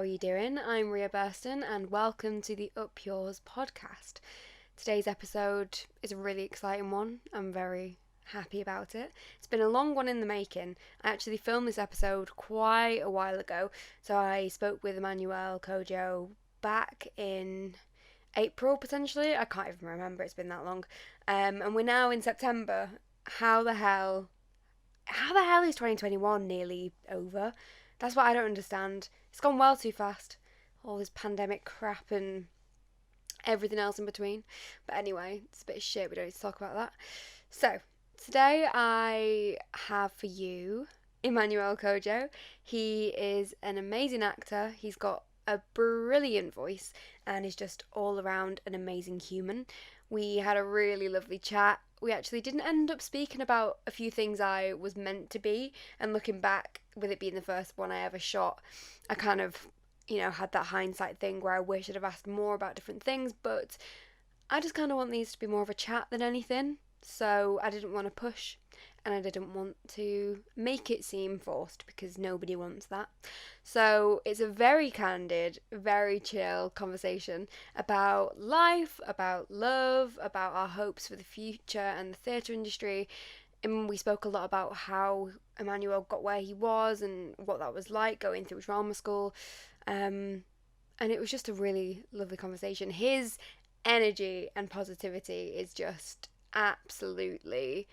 are you doing? I'm Ria Burston and welcome to the Up Yours podcast. Today's episode is a really exciting one. I'm very happy about it. It's been a long one in the making. I actually filmed this episode quite a while ago. So I spoke with Emmanuel Kojo back in April, potentially. I can't even remember, it's been that long. And we're now in September. How the hell is 2021 nearly over? That's what I don't understand. It's gone well too fast. All this pandemic crap and everything else in between. But anyway, it's a bit of shit. We don't need to talk about that. So, today I have for you Emmanuel Kojo. He is an amazing actor. He's got a brilliant voice and is just all around an amazing human. We had a really lovely chat. We actually didn't end up speaking about a few things I was meant to be, and looking back, with it being the first one I ever shot, I kind of, had that hindsight thing where I wish I'd have asked more about different things, but I just kind of want these to be more of a chat than anything, so I didn't want to push, and I didn't want to make it seem forced, because nobody wants that. So it's a very candid, very chill conversation about life, about love, about our hopes for the future and the theatre industry. And we spoke a lot about how Emmanuel got where he was and what that was like going through drama school. And it was just a really lovely conversation. His energy and positivity is just absolutely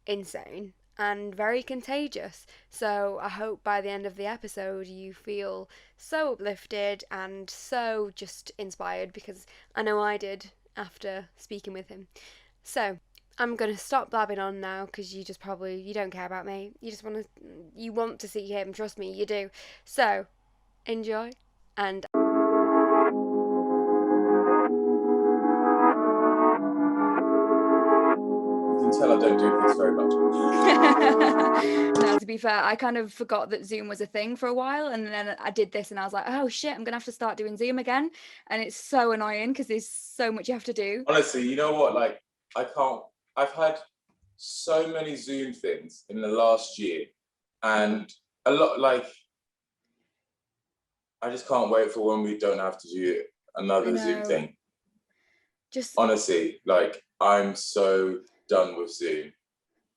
insane and very contagious. So I hope by the end of the episode you feel so uplifted and so just inspired, because I know I did after speaking with him. So I'm going to stop blabbing on now, because you don't care about me. You want to see him, trust me, you do. So enjoy, and tell I don't do this very much. No, to be fair, I kind of forgot that Zoom was a thing for a while, and then I did this and I was like, oh shit, I'm gonna have to start doing Zoom again, and it's so annoying because there's so much you have to do. Honestly, you know what, like, I've had so many Zoom things in the last year, and a lot, like, I just can't wait for when we don't have to do another Zoom thing. Just honestly, like, I'm so done with Zoom.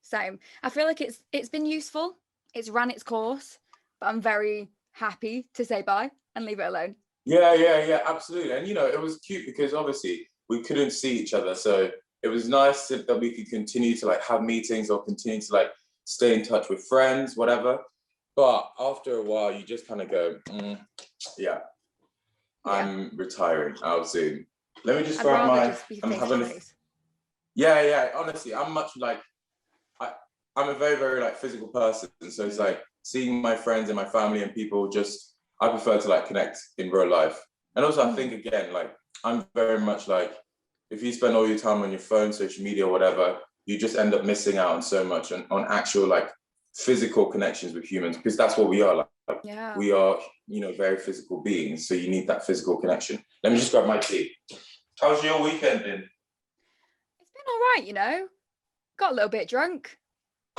Same. I feel like it's been useful. It's ran its course, but I'm very happy to say bye and leave it alone. Yeah, absolutely. And it was cute because obviously we couldn't see each other, so it was nice that we could continue to like have meetings or continue to like stay in touch with friends, whatever. But after a while, you just kind of go, yeah, I'm retiring out of Zoom. Let me just grab my. I'm having. Yeah. Honestly, I'm much like. I'm a very, very like physical person, so it's like seeing my friends and my family and people. Just I prefer to like connect in real life, and also I think again, like, I'm very much like, if you spend all your time on your phone, social media, or whatever, you just end up missing out on so much on actual like physical connections with humans, because that's what we are like. We are, very physical beings, so you need that physical connection. Let me just grab my tea. How's your weekend been? It's been all right, got a little bit drunk,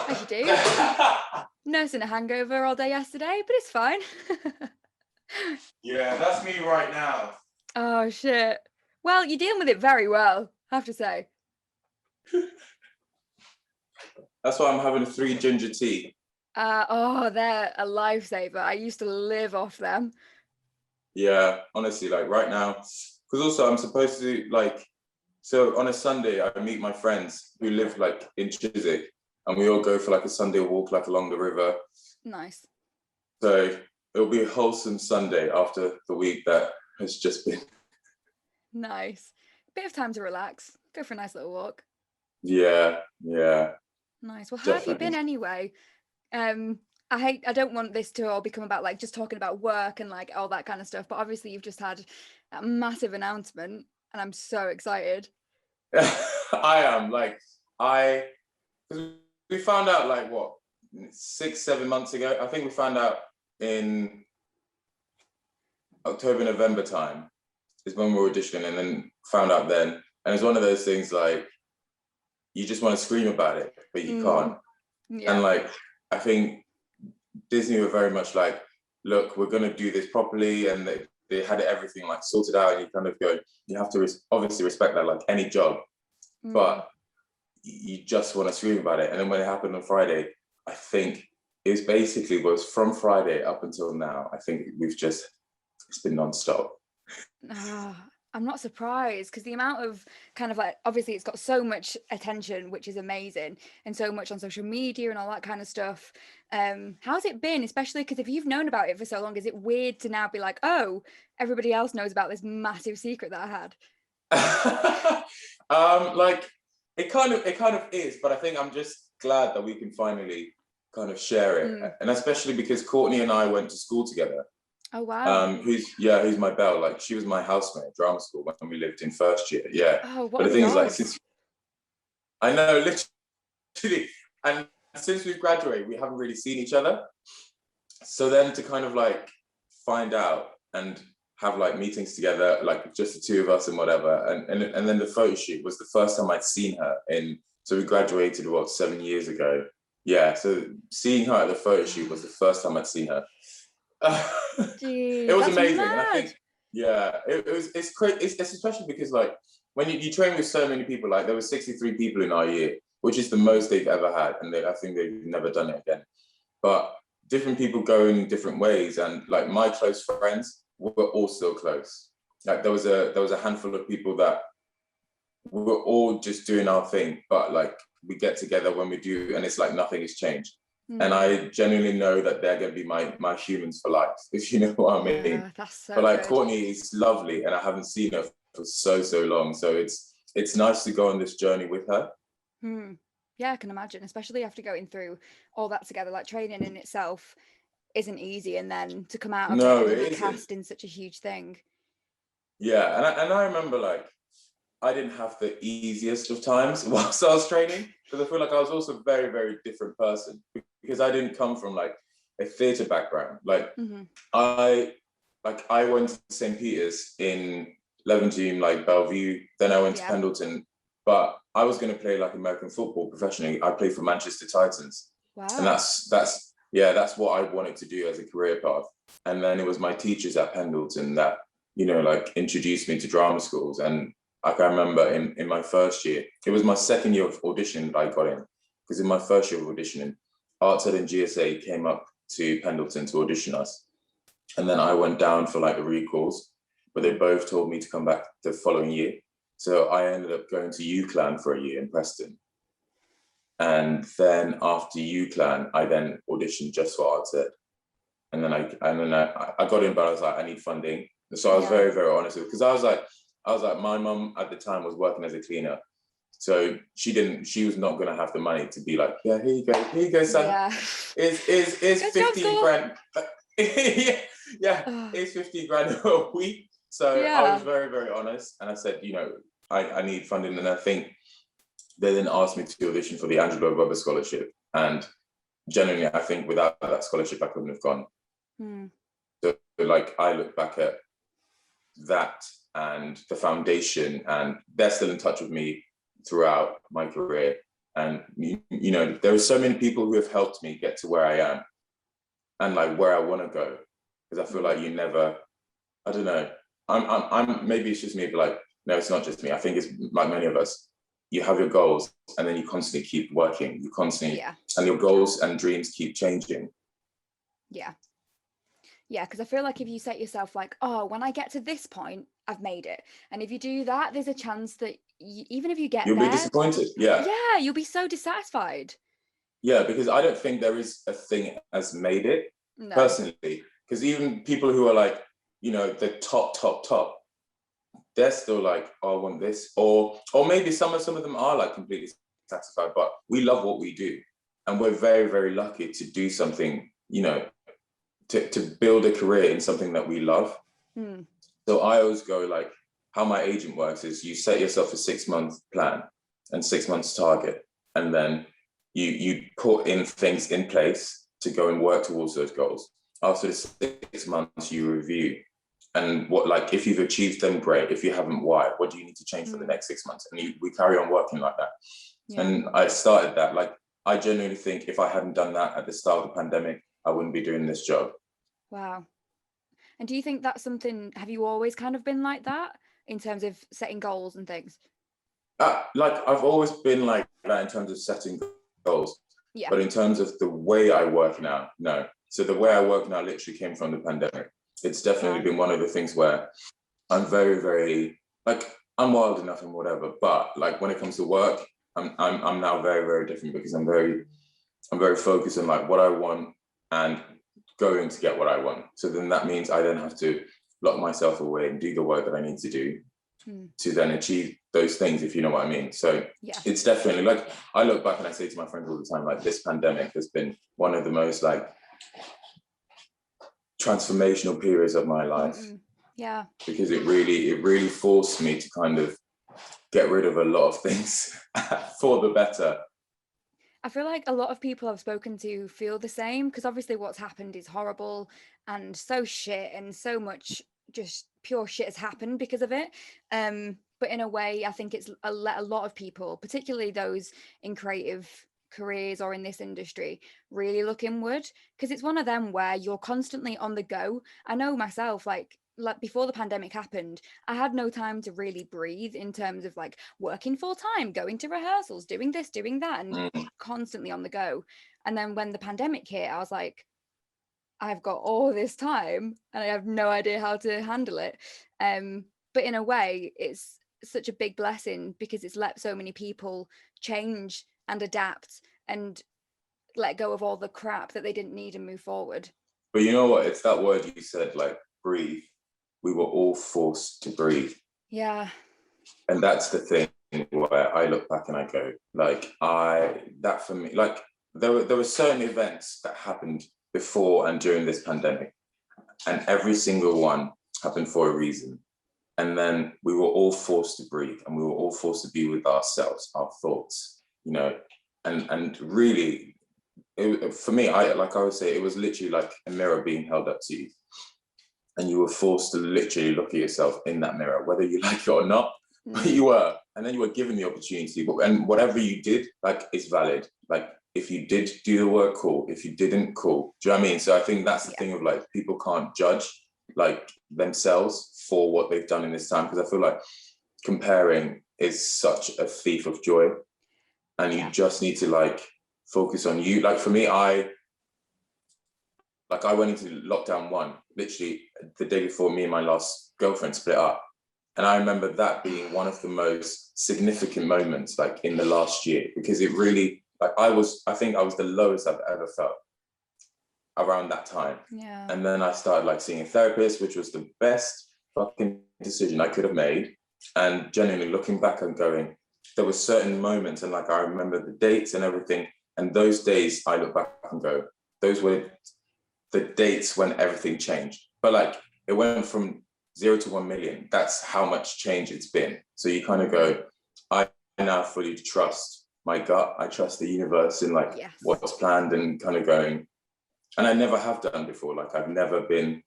as you do. Nursing a hangover all day yesterday, but it's fine. Yeah, that's me right now. Oh shit. Well, you're dealing with it very well, I have to say. That's why I'm having 3 ginger tea. They're a lifesaver. I used to live off them. Yeah, honestly, like right now, because also I'm supposed to like, so on a Sunday I meet my friends who live like in Chiswick, and we all go for like a Sunday walk like along the river. Nice. So it'll be a wholesome Sunday after the week that has just been. Nice. Bit of time to relax. Go for a nice little walk. Yeah. Nice. Well, how have you been anyway? I don't want this to all become about like just talking about work and like all that kind of stuff, but obviously you've just had a massive announcement and I'm so excited. I am like, we found out like what, 6-7 months ago. I think we found out in October, November time is when we were auditioning, and then found out then. And it's one of those things like, you just want to scream about it, but you can't. Yeah. And like, I think Disney were very much like, look, we're going to do this properly. And they had everything like sorted out, and you kind of go, you have to obviously respect that, like any job, but you just want to scream about it. And then when it happened on Friday, I think was from Friday up until now. I think it's been non-stop. I'm not surprised, because the amount of kind of like, obviously it's got so much attention, which is amazing, and so much on social media and all that kind of stuff. How's it been, especially because if you've known about it for so long, is it weird to now be like, oh, everybody else knows about this massive secret that I had? Like it kind of is, but I think I'm just glad that we can finally kind of share it. And especially because Courtney and I went to school together. Oh wow. Who's my belle? Like, she was my housemate at drama school when we lived in first year. Yeah. Oh, what but the are thing the is, like, odds? I know, literally, and since we've graduated, we haven't really seen each other. So then to kind of like find out and have like meetings together, like just the two of us and whatever, and then the photo shoot was the first time I'd seen her so we graduated 7 years ago. Yeah, so seeing her at the photo shoot was the first time I'd seen her. It Jeez, was that's amazing. And I mad. think, yeah, it's crazy. It's especially because like when you train with so many people, like there were 63 people in our year, which is the most they've ever had, and I think they've never done it again. But different people go in different ways, and like my close friends were all still close. Like there was a handful of people that we were all just doing our thing, but like we get together when we do, and it's like nothing has changed. And I genuinely know that they're going to be my humans for life, if you know what I mean. Yeah, that's so But like good. Courtney is lovely, and I haven't seen her for so long. So it's nice to go on this journey with her. Yeah, I can imagine, especially after going through all that together. Like, training in itself isn't easy, and then to come out of it No, and it then be isn't. cast in such a huge thing. Yeah, and I remember like I didn't have the easiest of times whilst I was training, because I feel like I was also a very, very different person, because I didn't come from like a theatre background. Like I went to St. Peter's in Levenshulme, like Bellevue, then I went to Pendleton, but I was going to play like American football professionally. I played for Manchester Titans. Wow. And that's what I wanted to do as a career path. And then it was my teachers at Pendleton that, like introduced me to drama schools. And I can remember in my first year, it was my second year of auditioning that I got in, because in my first year of auditioning, Artshead and GSA came up to Pendleton to audition us. And then I went down for like the recalls, but they both told me to come back the following year. So I ended up going to UCLan for a year in Preston. And then after UCLan, I then auditioned just for Artshead. And then I got in, but I was like, I need funding. So I was very, very honest with it, because I was like, my mum at the time was working as a cleaner. So she was not gonna have the money to be like, yeah, here you go, son. Yeah. Is 15 grand. Yeah, it's 50 grand a week. So I was very, very honest, and I said, I need funding. And I think they then asked me to audition for the Angelo Weber Scholarship, and genuinely, I think without that scholarship, I couldn't have gone. So like, I look back at that and the foundation, and they're still in touch with me throughout my career. And there are so many people who have helped me get to where I am and like where I want to go, because I feel like you never, I don't know, I'm maybe it's just me, but like, no, it's not just me. I think it's like many of us. You have your goals, and then you constantly keep working. You constantly, and your goals and dreams keep changing. Yeah, because I feel like if you set yourself like, oh, when I get to this point, I've made it. And if you do that, there's a chance that even if you get you'll be disappointed. Yeah. Yeah, you'll be so dissatisfied. Yeah, because I don't think there is a thing as made it, personally. Because even people who are like, the top, they're still like, oh, I want this. Or maybe some of them are like completely satisfied, but we love what we do. And we're very, very lucky to do something, to build a career in something that we love. So I always go like, how my agent works is you set yourself a 6-month plan and 6 months target, and then you put in things in place to go and work towards those goals. After the 6 months, you review, and what, like, if you've achieved them, great. If you haven't, why? What do you need to change for the next 6 months? And we carry on working like that. And I started that. Like, I genuinely think if I hadn't done that at the start of the pandemic, I wouldn't be doing this job. Wow. And do you think that's something, have you always kind of been like that in terms of setting goals and things? Like I've always been like that in terms of setting goals, Yeah. but in terms of the way I work now, no. So the way I work now literally came from the pandemic. It's definitely Right. been one of the things where I'm very, very like I'm wild enough and whatever, but like when it comes to work, I'm now very, very different because I'm very focused on like what I want and going to get what I want. So then that means I then have to lock myself away and do the work that I need to do to then achieve those things, if you know what I mean. So Yeah. it's definitely like I look back and I say to my friends all the time, like this pandemic has been one of the most like transformational periods of my life. Yeah. Because it really forced me to kind of get rid of a lot of things for the better. I feel like a lot of people I've spoken to feel the same because obviously what's happened is horrible and so shit and so much just pure shit has happened because of it. But in a way, I think it's let a lot of people, particularly those in creative careers or in this industry, really look inward because it's one of them where you're constantly on the go. I know myself, like before the pandemic happened, I had no time to really breathe in terms of like working full time, going to rehearsals, doing this, doing that, and constantly on the go. And then when the pandemic hit, I was like, I've got all this time and I have no idea how to handle it. But in a way, it's such a big blessing because it's let so many people change and adapt and let go of all the crap that they didn't need and move forward. But you know what? It's that word you said, like breathe. We were all forced to breathe. Yeah. And that's the thing where I look back and I go, like, that for me, like, there were certain events that happened before and during this pandemic, and every single one happened for a reason. And then we were all forced to breathe, and we were all forced to be with ourselves, our thoughts, you know, and really, for me, I would say, it was literally like a mirror being held up to you, and you were forced to literally look at yourself in that mirror, whether you like it or not. But you were, and then you were given the opportunity. And whatever you did, like, is valid. Like, if you did do the work, cool. If you didn't, cool. Do you know what I mean? So I think that's the thing of like, people can't judge like themselves for what they've done in this time, because I feel like comparing is such a thief of joy, and you just need to like focus on you. Like for me, I went into lockdown one, literally the day before me and my last girlfriend split up. And I remember that being one of the most significant moments like in the last year, because it really, like, I think I was the lowest I've ever felt around that time. Yeah. And then I started like seeing a therapist, which was the best fucking decision I could have made. And genuinely looking back and going, there were certain moments, and like I remember the dates and everything. And those days I look back and go, those were the dates when everything changed. But like it went from 0 to 1 million. That's how much change it's been. So you kind of go, I now fully trust my gut. I trust the universe in like what's planned, and kind of going. And I never have done before. Like I've never been,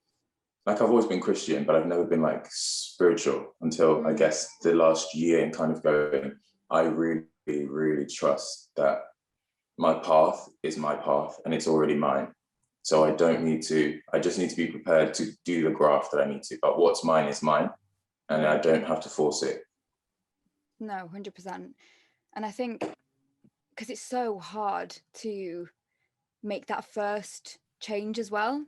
like I've always been Christian, but I've never been like spiritual until I guess the last year, and kind of going, I really, really trust that my path is my path and it's already mine. So I just need to be prepared to do the graft that I need to. But what's mine is mine, and I don't have to force it. No, 100%. And I think because it's so hard to make that first change as well.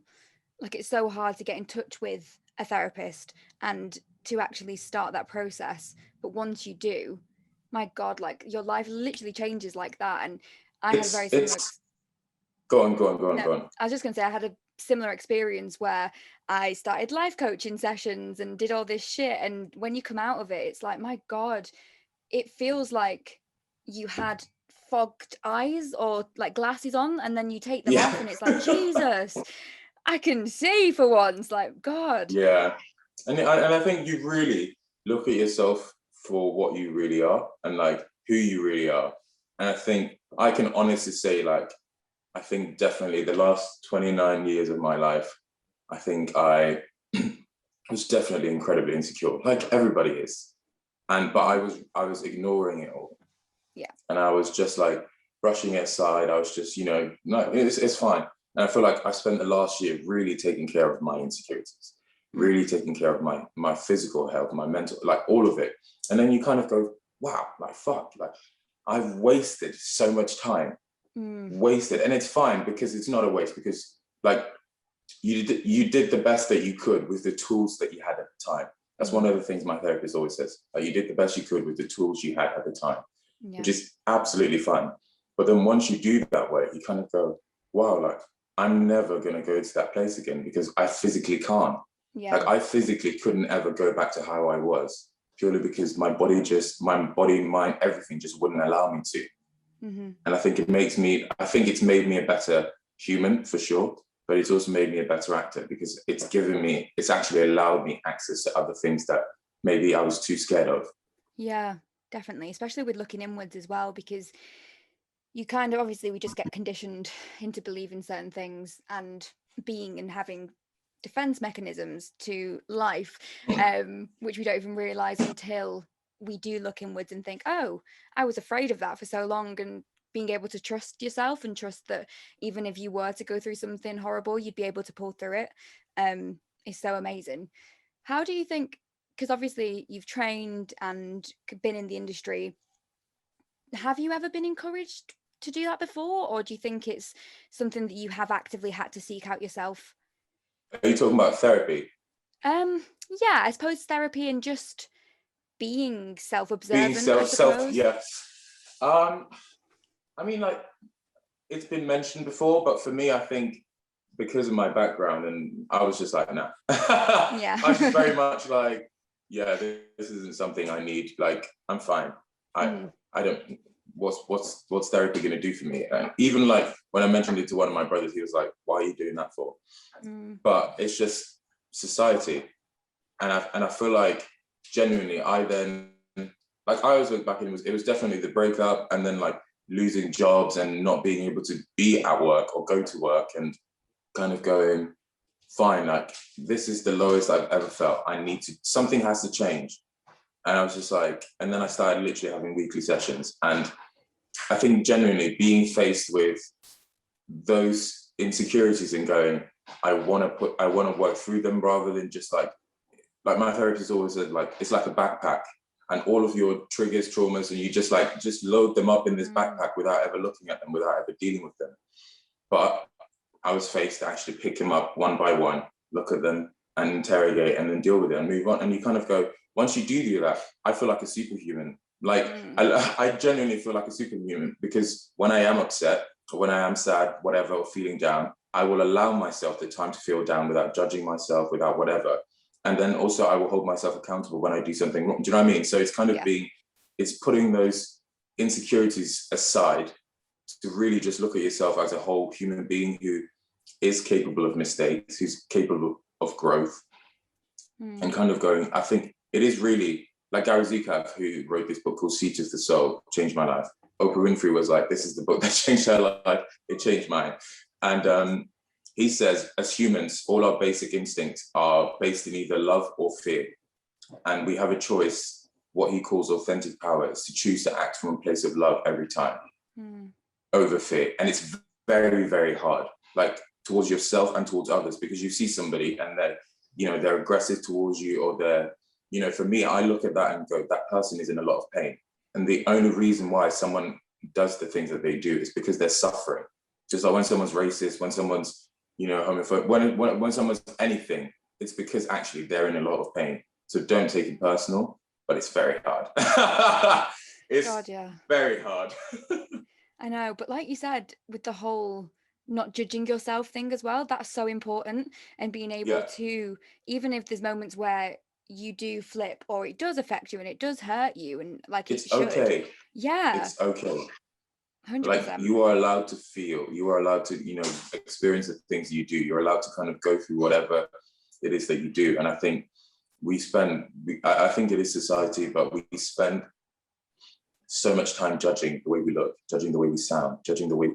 Like it's so hard to get in touch with a therapist and to actually start that process. But once you do, my God, like your life literally changes like that. And I had a very similar. Go on. I was just going to say, I had a similar experience where I started life coaching sessions and did all this shit. And when you come out of it, it's like, my God, it feels like you had fogged eyes or like glasses on, and then you take them off and it's like, Jesus, I can see for once. Like, God. Yeah. And I think you really look at yourself for what you really are and like who you really are. And I think I can honestly say, like, I think definitely the last 29 years of my life, I think I was definitely incredibly insecure, like everybody is. But I was ignoring it all. Yeah. And I was just like brushing it aside. I was just, no, it's fine. And I feel like I spent the last year really taking care of my insecurities, really taking care of my physical health, my mental, like all of it. And then you kind of go, wow, like fuck, like I've wasted so much time, wasted. And it's fine because it's not a waste, because like you did the best that you could with the tools that you had at the time. That's one of the things my therapist always says. Like, you did the best you could with the tools you had at the time, which is absolutely fine. But then once you do that way, you kind of go, wow, like I'm never going to go to that place again because I physically can't. Yeah. Like I physically couldn't ever go back to how I was, purely because my body, mind, everything just wouldn't allow me to. And I think it's made me a better human for sure, but it's also made me a better actor because it's actually allowed me access to other things that maybe I was too scared of. Yeah, definitely, especially with looking inwards as well, because you kind of, obviously we just get conditioned into believing certain things and being and having defense mechanisms to life, which we don't even realize until we do look inwards and think, oh, I was afraid of that for so long. And being able to trust yourself and trust that even if you were to go through something horrible, you'd be able to pull through it, is so amazing. How do you think, because obviously you've trained and been in the industry, have you ever been encouraged to do that before, or do you think it's something that you have actively had to seek out yourself? Are you talking about therapy? Yeah, I suppose therapy and just being Being self-observant, I self, suppose. yeah. I mean, like, it's been mentioned before, but for me, I think because of my background, and I was just like, nah. Yeah. I was just very much like, yeah, this isn't something I need. Like, I'm fine. I don't. What's therapy going to do for me? And even like when I mentioned it to one of my brothers, he was like, "Why are you doing that for?" But it's just society, and I feel like genuinely, I then, like, I always look back and it was definitely the breakup, and then like losing jobs and not being able to be at work or go to work, and kind of going, fine, like this is the lowest I've ever felt. Something has to change. And I was just like, and then I started literally having weekly sessions. And I think genuinely being faced with those insecurities and going, I want to work through them, rather than just like my therapist always said, like, it's like a backpack, and all of your triggers, traumas, and you just load them up in this backpack without ever looking at them, without ever dealing with them. But I was faced to actually pick them up one by one, look at them and interrogate, and then deal with it and move on. And you kind of go, once you do that, I feel like a superhuman. Like, I genuinely feel like a superhuman, because when I am upset or when I am sad, whatever, or feeling down, I will allow myself the time to feel down without judging myself, without whatever. And then also I will hold myself accountable when I do something wrong. Do you know what I mean? So it's kind of it's putting those insecurities aside to really just look at yourself as a whole human being who is capable of mistakes, who's capable of growth, and kind of going, I think it is really like Gary Zukav, who wrote this book called Seeds of the Soul, changed my life. Oprah Winfrey was like, this is the book that changed her life. It changed mine. And he says, as humans, all our basic instincts are based in either love or fear. And we have a choice. What he calls authentic power is to choose to act from a place of love every time over fear. And it's very, very hard, like towards yourself and towards others, because you see somebody and they're aggressive towards you, or for me, I look at that and go, that person is in a lot of pain. And the only reason why someone does the things that they do is because they're suffering. Just like when someone's racist, when someone's, homophobic, when someone's anything, it's because actually they're in a lot of pain. So don't take it personal, but it's very hard. It's God, yeah. Very hard. I know, but like you said, with the whole not judging yourself thing as well, that's so important. And being able to, even if there's moments where you do flip or it does affect you and it does hurt you, and like it's it should. Okay. Yeah. It's okay. 100%. Like, you are allowed to feel, you are allowed to, experience the things you do. You're allowed to kind of go through whatever it is that you do. And I think I think it is society, but we spend so much time judging the way we look, judging the way we sound, judging the way,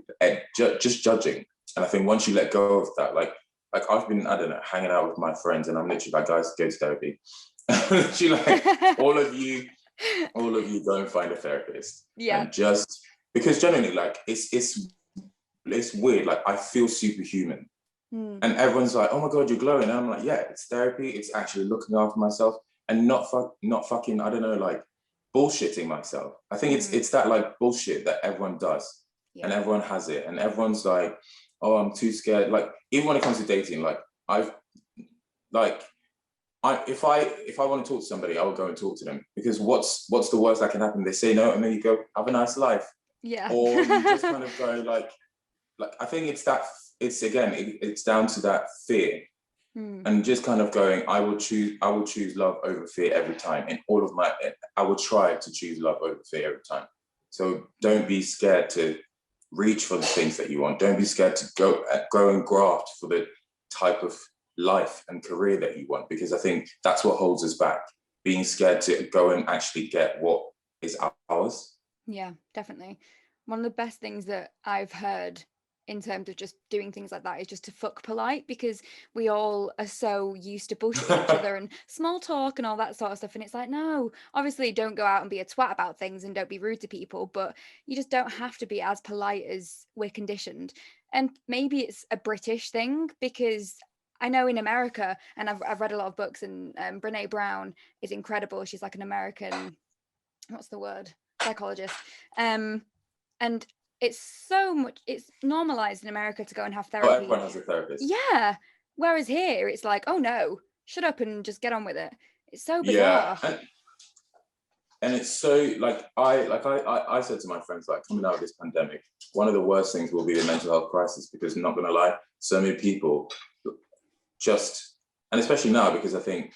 just judging. And I think once you let go of that, like I've been, I don't know, hanging out with my friends, and I'm literally like, guys, go to therapy. Literally, like, all of you go and find a therapist. Yeah. And just because generally, like, it's it's weird. Like I feel superhuman. And everyone's like, "Oh my God, you're glowing." And I'm like, "Yeah, it's therapy. It's actually looking after myself and not fucking, I don't know, like bullshitting myself." I think it's that like bullshit that everyone does, and everyone has it, and everyone's like, "Oh, I'm too scared." Like even when it comes to dating, like like if I want to talk to somebody, I will go and talk to them, because what's the worst that can happen? They say no, and then you go, "Have a nice life," Yeah. or you just kind of go like I think it's again, it's down to that fear. And just kind of going, I will choose love over fear every time. In all of I will try to choose love over fear every time. So don't be scared to reach for the things that you want. Don't be scared to go and graft for the type of life and career that you want, because I think that's what holds us back. Being scared to go and actually get what is ours. Yeah, definitely. One of the best things that I've heard in terms of just doing things like that is just to fuck polite, because we all are so used to bullshitting each other and small talk and all that sort of stuff. And it's like, no, obviously don't go out and be a twat about things and don't be rude to people, but you just don't have to be as polite as we're conditioned. And maybe it's a British thing, because I know in America, and I've read a lot of books, and Brene Brown is incredible. She's like an American, what's the word? Psychologist. And it's normalized in America to go and have Oh, therapy. everyone has a therapist. Yeah. Whereas here it's like, oh no, shut up and just get on with it. It's so Yeah. bizarre. And it's so like I said to my friends, like, coming out of this pandemic, one of the worst things will be the mental health crisis, because I'm not gonna lie, so many people just, and especially now, because I think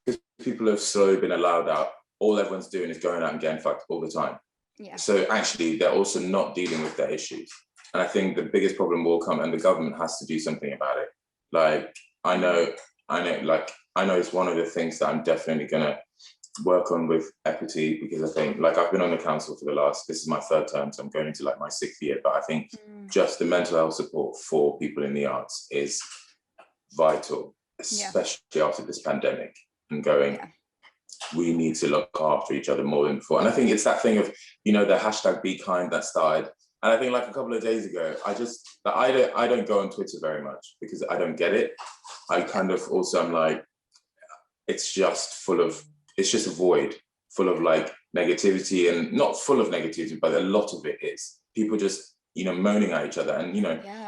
because people have slowly been allowed out, all everyone's doing is going out and getting fucked all the time. Yeah. So actually they're also not dealing with their issues. And I think the biggest problem will come, and the government has to do something about it. Like I know it's one of the things that I'm definitely gonna work on with equity, because I think, like, I've been on the council for this is my third term, so I'm going into like my 6th year, but I think just the mental health support for people in the arts is vital, especially after this pandemic, and going, we need to look after each other more than before. And I think it's that thing of, the hashtag be kind that started. And I think like a couple of days ago, I don't go on Twitter very much, because I don't get it. I kind of also, I'm like, it's just a void full of like negativity, and not full of negativity, but a lot of it is people just, moaning at each other. And,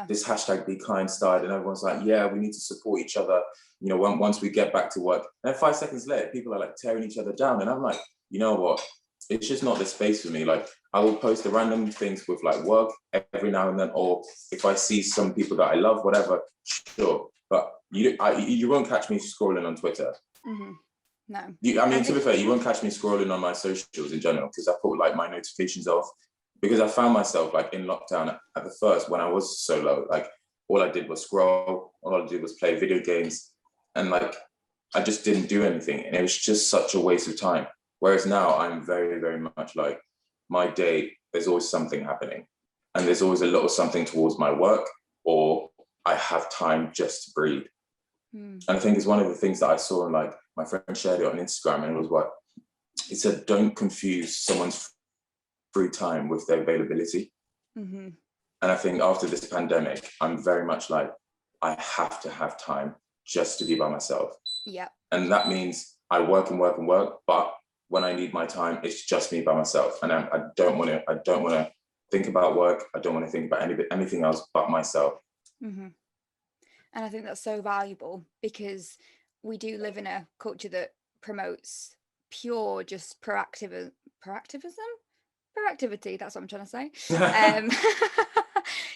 this hashtag be kind started, and everyone's like, yeah, we need to support each other, once we get back to work. And then 5 seconds later, people are like tearing each other down. And I'm like, you know what? It's just not the space for me. Like, I will post the random things with like work every now and then, or if I see some people that I love, whatever, sure. But you won't catch me scrolling on Twitter. Mm-hmm. No. To be fair, you won't catch me scrolling on my socials in general, because I put like my notifications off, because I found myself like in lockdown at the first, when I was so low, like all I did was scroll, all I did was play video games, and like I just didn't do anything, and it was just such a waste of time. Whereas now I'm very, very much like, my day, there's always something happening, and there's always a little something towards my work, or I have time just to breathe. And I think it's one of the things that I saw, and like my friend shared it on Instagram, and it was what it said: don't confuse someone's free time with their availability. And I think after this pandemic, I'm very much like, I have to have time just to be by myself. Yeah. And that means I work and work and work, but when I need my time, it's just me by myself. And I don't want to think about work. I don't want to think about anything else but myself. And I think that's so valuable, because we do live in a culture that promotes pure just proactivism. Proactivity, that's what I'm trying to say.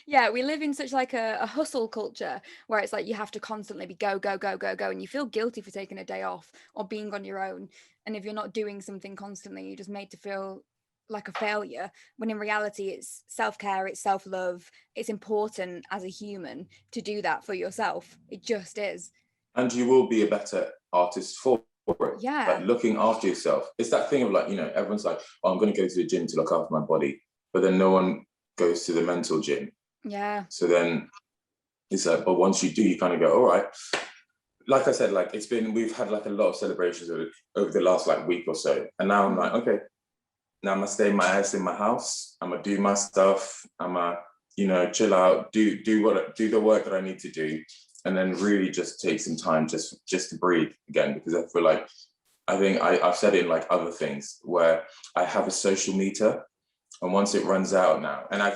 Yeah, we live in such like a hustle culture, where it's like you have to constantly be go, and you feel guilty for taking a day off or being on your own. And if you're not doing something constantly, you're just made to feel like a failure, when in reality it's self-care, it's self-love. It's important as a human to do that for yourself. It just is. And you will be a better artist for it. Yeah. Like, looking after yourself. It's that thing of like, everyone's like, oh, I'm going to go to the gym to look after my body, but then no one goes to the mental gym. Yeah. So then it's like, but once you do, you kind of go, all right. Like I said, like we've had like a lot of celebrations over the last like week or so. And now I'm like, okay, now I'm gonna stay my ass in my house. I'm gonna do my stuff. I'm gonna chill out, do the work that I need to do, and then really just take some time just to breathe again, because I feel like I've said it in like other things where I have a social meter, and once it runs out now, and that's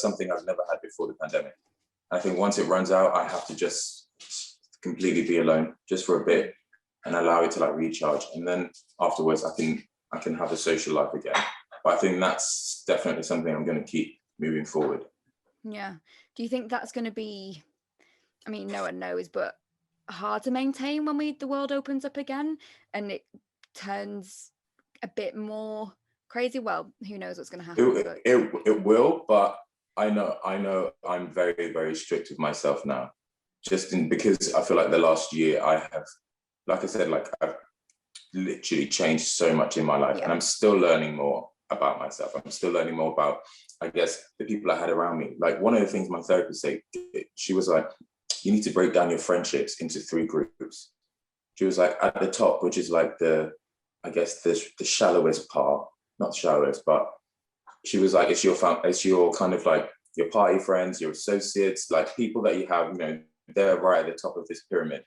something I've never had before the pandemic. I think once it runs out, I have to just completely be alone just for a bit and allow it to like recharge, and then afterwards I can have a social life again. But I think that's definitely something I'm going to keep moving forward. Yeah. Do you think that's going to be, I mean, no one knows, but hard to maintain when the world opens up again and it turns a bit more crazy? Well, who knows what's going to happen? It will, but I know I'm very, very strict with myself now, because I feel like the last year I have, like I said, like I've literally changed so much in my life, and I'm still learning more about myself. I'm still learning more about, I guess, the people I had around me. Like one of the things my therapist said, she was like, you need to break down your friendships into 3 groups. She was like, at the top, which is like the shallowest part, not shallowest, but she was like, it's your kind of like your party friends, your associates, like people that you have, they're right at the top of this pyramid.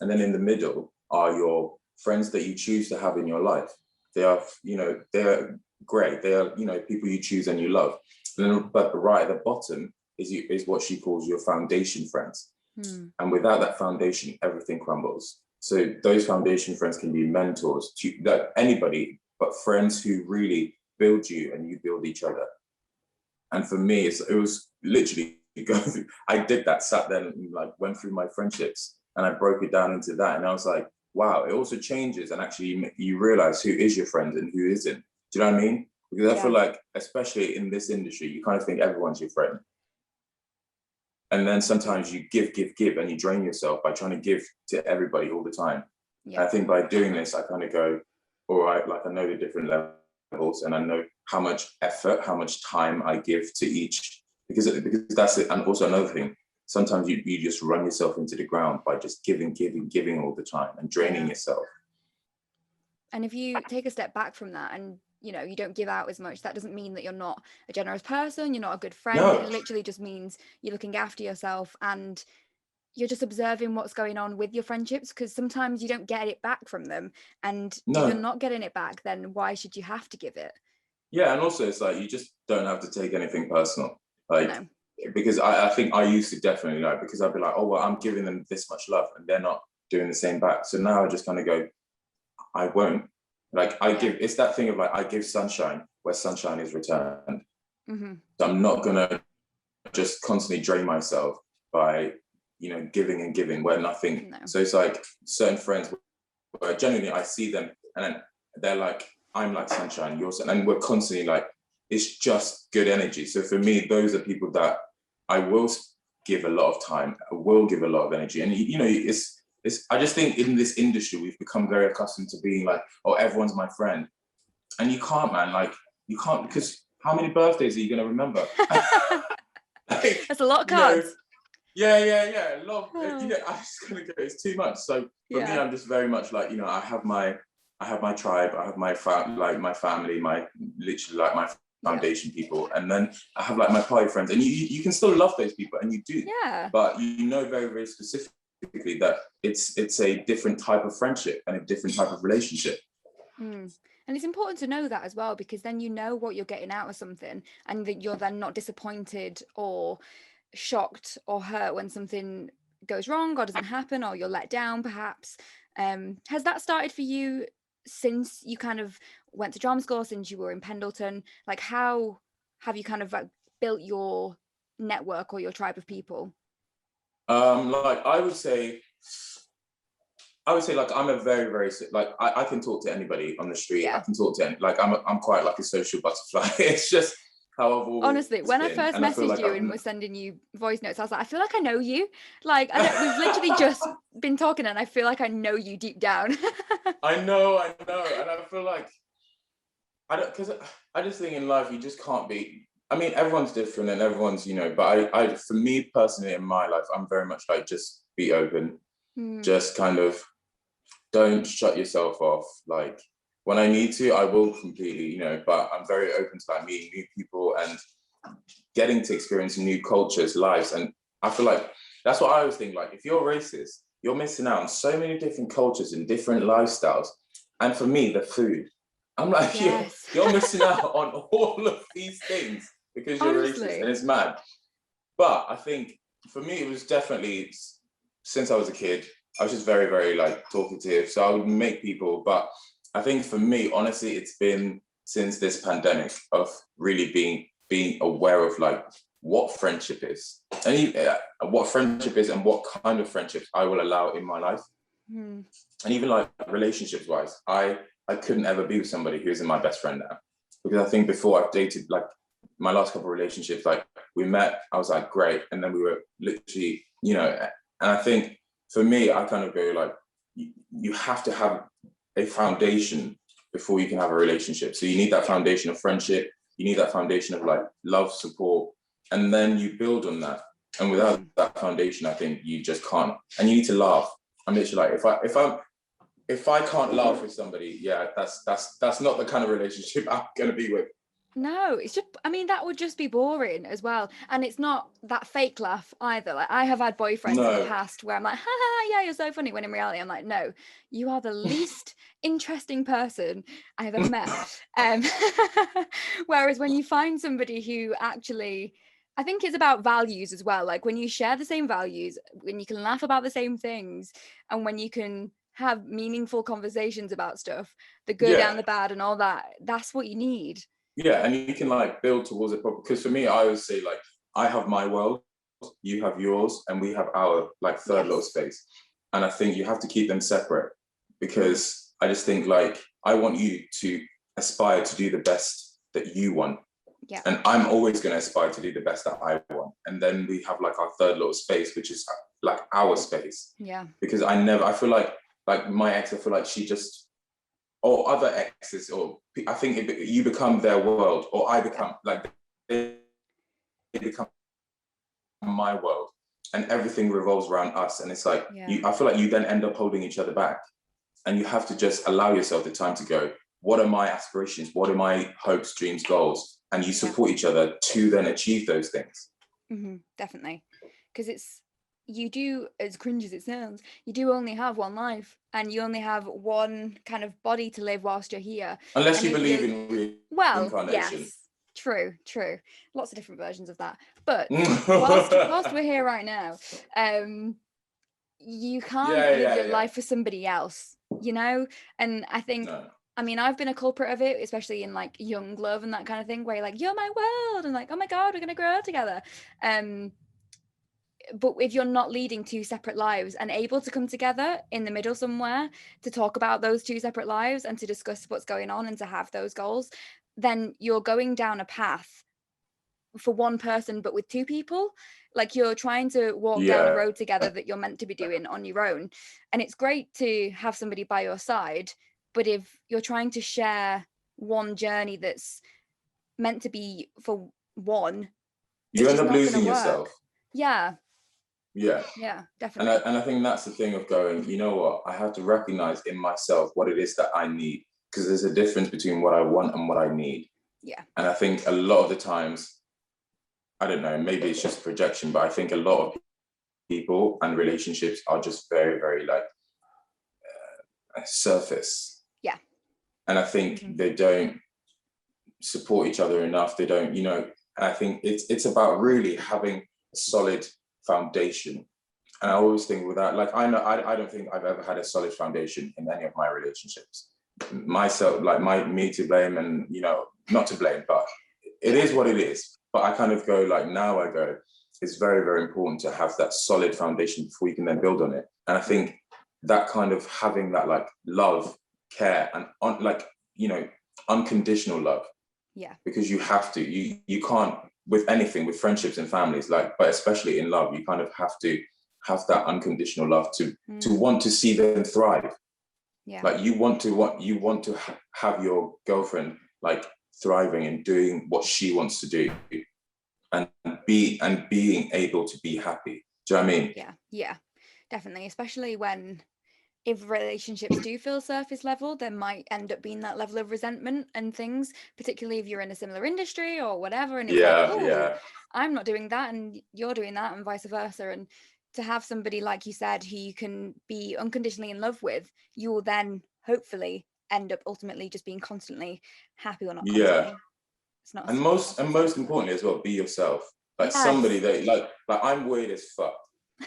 And then in the middle are your friends that you choose to have in your life. They are, they're great. They are, people you choose and you love. And then, but right at the bottom is what she calls your foundation friends. And without that foundation, everything crumbles. So those foundation friends can be mentors to anybody, but friends who really build you and you build each other. And for me, it was literally I did that, sat there and like went through my friendships and I broke it down into that. And I was like, wow, it also changes. And actually you realize who is your friend and who isn't. Do you know what I mean? Because I feel like, especially in this industry, you kind of think everyone's your friend. And then sometimes you give, and you drain yourself by trying to give to everybody all the time. Yeah. And I think by doing this, I kind of go, all right, like I know the different levels and I know how much effort, how much time I give to each, because that's it. And also another thing, sometimes you just run yourself into the ground by just giving all the time and draining yourself. And if you take a step back from that and you don't give out as much, that doesn't mean that you're not a generous person, you're not a good friend. No. It literally just means you're looking after yourself and you're just observing what's going on with your friendships, because sometimes you don't get it back from them. And if you're not getting it back, then why should you have to give it? Yeah, and also it's like you just don't have to take anything personal. Like, no. Because I think I used to definitely, like, because I'd be like, oh, well, I'm giving them this much love and they're not doing the same back. So now I just kind of go, I won't. Like give, it's that thing of like, I give sunshine where sunshine is returned. Mm-hmm. So I'm not gonna just constantly drain myself by, giving and giving where nothing. No. So it's like certain friends where genuinely I see them and they're like, I'm like sunshine, you're sunshine, and we're constantly like, it's just good energy. So for me, those are people that I will give a lot of time, I will give a lot of energy. And I just think in this industry, we've become very accustomed to being like, oh, everyone's my friend. And you can't, man, like, you can't, because how many birthdays are you going to remember? Like, that's a lot of cards. Yeah. A lot of, I'm just going to go, it's too much. So for me, I'm just very much like, I have my tribe, I have my family, my foundation people, and then I have like my party friends, and you can still love those people, and you do, but very, very specifically that it's a different type of friendship and a different type of relationship. And it's important to know that as well, because then you know what you're getting out of something, and that you're then not disappointed or shocked or hurt when something goes wrong or doesn't happen, or you're let down perhaps. Has that started for you since you kind of went to drama school, since you were in Pendleton? Like, how have you kind of like built your network or your tribe of people? Like I would say like I'm a very, very, like I can talk to anybody on the street. I can talk to like I'm quite like a social butterfly. It's just how I've always honestly when been. I first messaged like you and was sending you voice notes, I was like, I feel like I know you. Like we've literally just been talking and I feel like I know you deep down. I know, and I feel like because I just think in life you just can't be. I mean, everyone's different and everyone's, but I for me personally in my life, I'm very much like, just be open, just kind of don't shut yourself off. Like when I need to, I will completely, but I'm very open to like meeting new people. And getting to experience new cultures, lives. And I feel like that's what I always think. Like, if you're racist, you're missing out on so many different cultures and different lifestyles. And for me, the food. I'm like, Yes. you're missing out on all of these things because you're racist, Honestly. and it's mad. But I think for me, it was definitely, since I was a kid, I was just very, very like talkative. So I would make people. But I think for me, honestly, it's been since this pandemic of really being aware of like what friendship is, and what friendship is, and what kind of friendships I will allow in my life. Mm. And even like relationships wise, I couldn't ever be with somebody who isn't my best friend now, because I think before I've dated, like my last couple of relationships, like we met, I was like great, and then we were literally, and I think for me, I kind of go like, you have to have a foundation before you can have a relationship. So you need that foundation of friendship, you need that foundation of like love, support, and then you build on that. And without that foundation, I think you just can't. And you need to laugh. I'm literally like, if I can't laugh with somebody, yeah, that's not the kind of relationship I'm gonna be with. No, it's just, I mean, that would just be boring as well. And it's not that fake laugh either. Like, I have had boyfriends in the No. past where I'm like, ha ha, yeah, you're so funny. When in reality, I'm like, no, you are the least interesting person I have ever met. Whereas when you find somebody who actually, I think it's about values as well. Like when you share the same values, when you can laugh about the same things, and when you can have meaningful conversations about stuff, the good Yeah. and the bad and all that, that's what you need. Yeah, and you can like build towards it, because for me, I always say like, I have my world, you have yours, and we have our like third little space. And I think you have to keep them separate, because I just think like, I want you to aspire to do the best that you want. Yeah. And I'm always going to aspire to do the best that I want. And then we have like our third little space, which is like our space. Yeah. Because I feel like my ex, I feel like she just, or other exes, or I think you become their world, or I become like, they become my world, and everything revolves around us. And it's like, I feel like you then end up holding each other back, and you have to just allow yourself the time to go, what are my aspirations? What are my hopes, dreams, goals? And you support each other to then achieve those things. Mm-hmm, definitely. Because you do, as cringe as it sounds, you do only have one life, and you only have one kind of body to live whilst you're here. Unless And you believe in reincarnation. yes, true. Lots of different versions of that. But whilst we're here right now, you can't live your life for somebody else, And I think, I mean, I've been a culprit of it, especially in like young love and that kind of thing, where you're like, you're my world, and like, oh my God, we're gonna grow together. But if you're not leading two separate lives and able to come together in the middle somewhere to talk about those two separate lives and to discuss what's going on and to have those goals, then you're going down a path for one person, but with two people. Like, you're trying to walk down a road together that you're meant to be doing on your own. And it's great to have somebody by your side, but if you're trying to share one journey that's meant to be for one, you end up losing yourself. Yeah, definitely. And I think that's the thing of going, you know what, I have to recognize in myself what it is that I need, because there's a difference between what I want and what I need. And I think a lot of the times, I don't know, maybe it's just projection, but I think a lot of people and relationships are just very, very like surface. And I think they don't support each other enough. They don't, and I think it's about really having a solid foundation. And I always think with that, like, I don't think I've ever had a solid foundation in any of my relationships. Myself, like me to blame, and not to blame, but it is what it is. But I kind of go like, now I go, it's very, very important to have that solid foundation before you can then build on it. And I think that kind of having that like love, care, and unconditional love. Because you have to, you can't, with anything, with friendships and families, like, but especially in love, you kind of have to have that unconditional love to want to see them thrive. Like, you want to have your girlfriend like thriving and doing what she wants to do, and being able to be happy. Do you know what I mean? Yeah, definitely. Especially when if relationships do feel surface level, there might end up being that level of resentment and things, particularly if you're in a similar industry or whatever, and it's like, Yeah, oh, yeah, I'm not doing that and you're doing that, and vice versa. And to have somebody, like you said, who you can be unconditionally in love with, you will then hopefully end up ultimately just being constantly happy, or not yeah. constantly, it's not And I should say most that, but importantly as well, be yourself. Like somebody yes. that like I'm weird as fuck.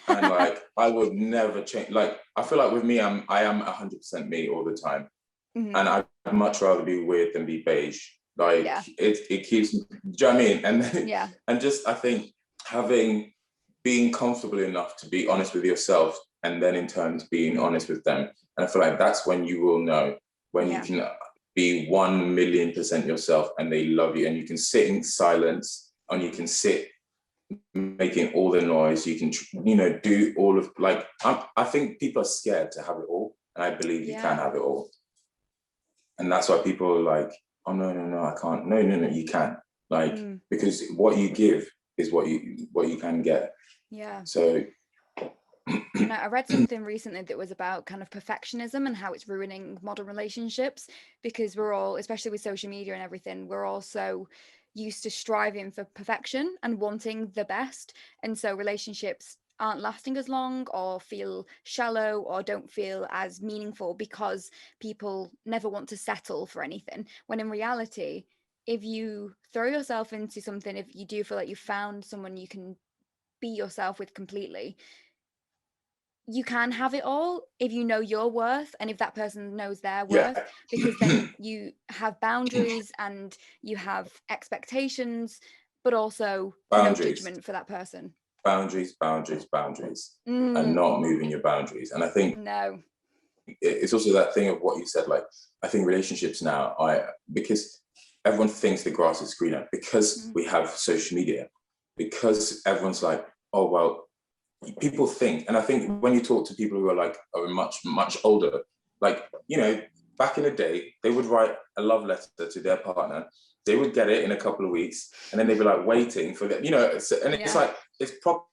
And like I would never change. Like I feel like with me, I am 100% me all the time. Hmm. And I'd much rather be weird than be beige. Like Yeah, it keeps me, do you know what I mean? And yeah, and just I think being comfortable enough to be honest with yourself and then in turn being honest with them. And I feel like that's when you will know when you yeah, can be 1,000,000% yourself and they love you and you can sit in silence and you can sit making all the noise. You can, do all of like, I think people are scared to have it all. And I believe you can yeah. have it all. And that's why people are like, oh, no, no, no, I can't. No, no, no, you can. Like, Mm. because what you give is what you can get. Yeah. So, And I read something recently that was about kind of perfectionism and how it's ruining modern relationships, because we're all, especially with social media and everything, we're all so used to striving for perfection and wanting the best. And so relationships aren't lasting as long, or feel shallow, or don't feel as meaningful, because people never want to settle for anything. When in reality, if you throw yourself into something, if you do feel like you've found someone you can be yourself with completely, you can have it all if you know your worth and if that person knows their yeah, worth, because then you have boundaries and you have expectations, but also no boundaries, judgment for that person. boundaries, boundaries, boundaries, and Mm, not moving your boundaries. And I think no. it's also that thing of what you said. Like, I think relationships now, because everyone thinks the grass is greener because Mm, we have social media, because everyone's like, oh, well, people think, and I think when you talk to people who are much much older, like back in the day, they would write a love letter to their partner. They would get it in a couple of weeks, and then they'd be like waiting for them. And it's yeah, like it's proper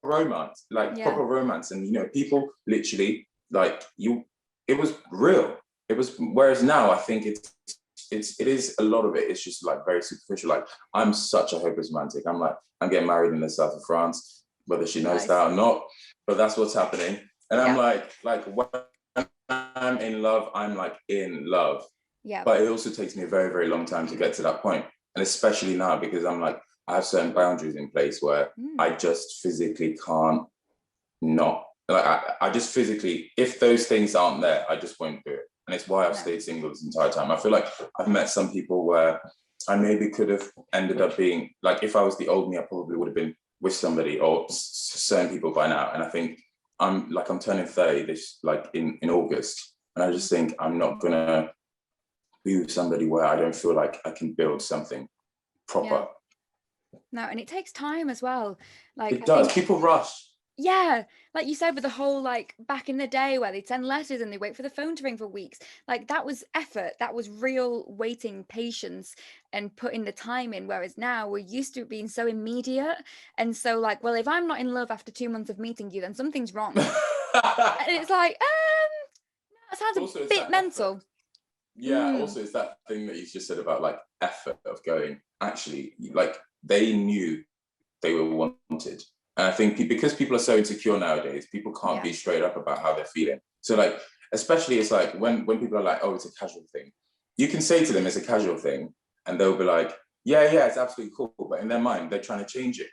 romance, like yeah, proper romance, and people literally like you. It was real. It was. Whereas now, I think it is a lot of it. It's just like very superficial. Like I'm such a hopeless romantic. I'm getting married in the south of France, whether she knows nice. that or not, but that's what's happening. And I'm Yeah, like when I'm in love, I'm like in love. yeah. But it also takes me a very, very long time to get to that point. And especially now because I'm like, I have certain boundaries in place where Mm, I just physically can't not. Like I just physically, if those things aren't there, I just won't do it. And it's why I've no. stayed single this entire time. I feel like I've met some people where I maybe could have ended up being like, if I was the old me, I probably would have been with somebody or certain people by now. And I think I'm turning 30 this like in August. And I just think I'm not gonna be with somebody where I don't feel like I can build something Yeah. proper. No, and it takes time as well. Like, It I does. think, People rush. yeah, like you said, with the whole, like, back in the day where they'd send letters and they wait for the phone to ring for weeks, like that was effort, that was real waiting, patience, and putting the time in. Whereas now we're used to it being so immediate, and so like, well, if I'm not in love after 2 months of meeting you, then something's wrong. And it's like, that sounds a Also, it's bit that effort. mental. Yeah, Mm, also it's that thing that you just said about like effort of going, actually, like they knew they were wanted. And I think because people are so insecure nowadays, people can't yeah, be straight up about how they're feeling. So like, especially it's like when people are like, oh, it's a casual thing. You can say to them it's a casual thing, and they'll be like, yeah, yeah, it's absolutely cool. But in their mind, they're trying to change it.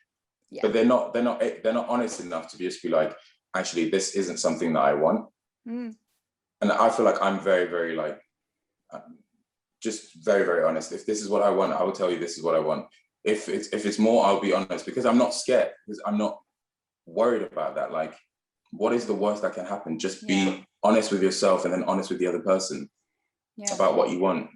yeah. But they're not honest enough to just be like, actually, this isn't something that I want. Mm, And I feel like I'm very, very like um, just very, very honest. If this is what I want, I will tell you this is what I want. If it's more, I'll be honest because I'm not scared, because I'm not worried about that. Like, what is the worst that can happen? Just yeah, be honest with yourself and then honest with the other person yeah. about what you want.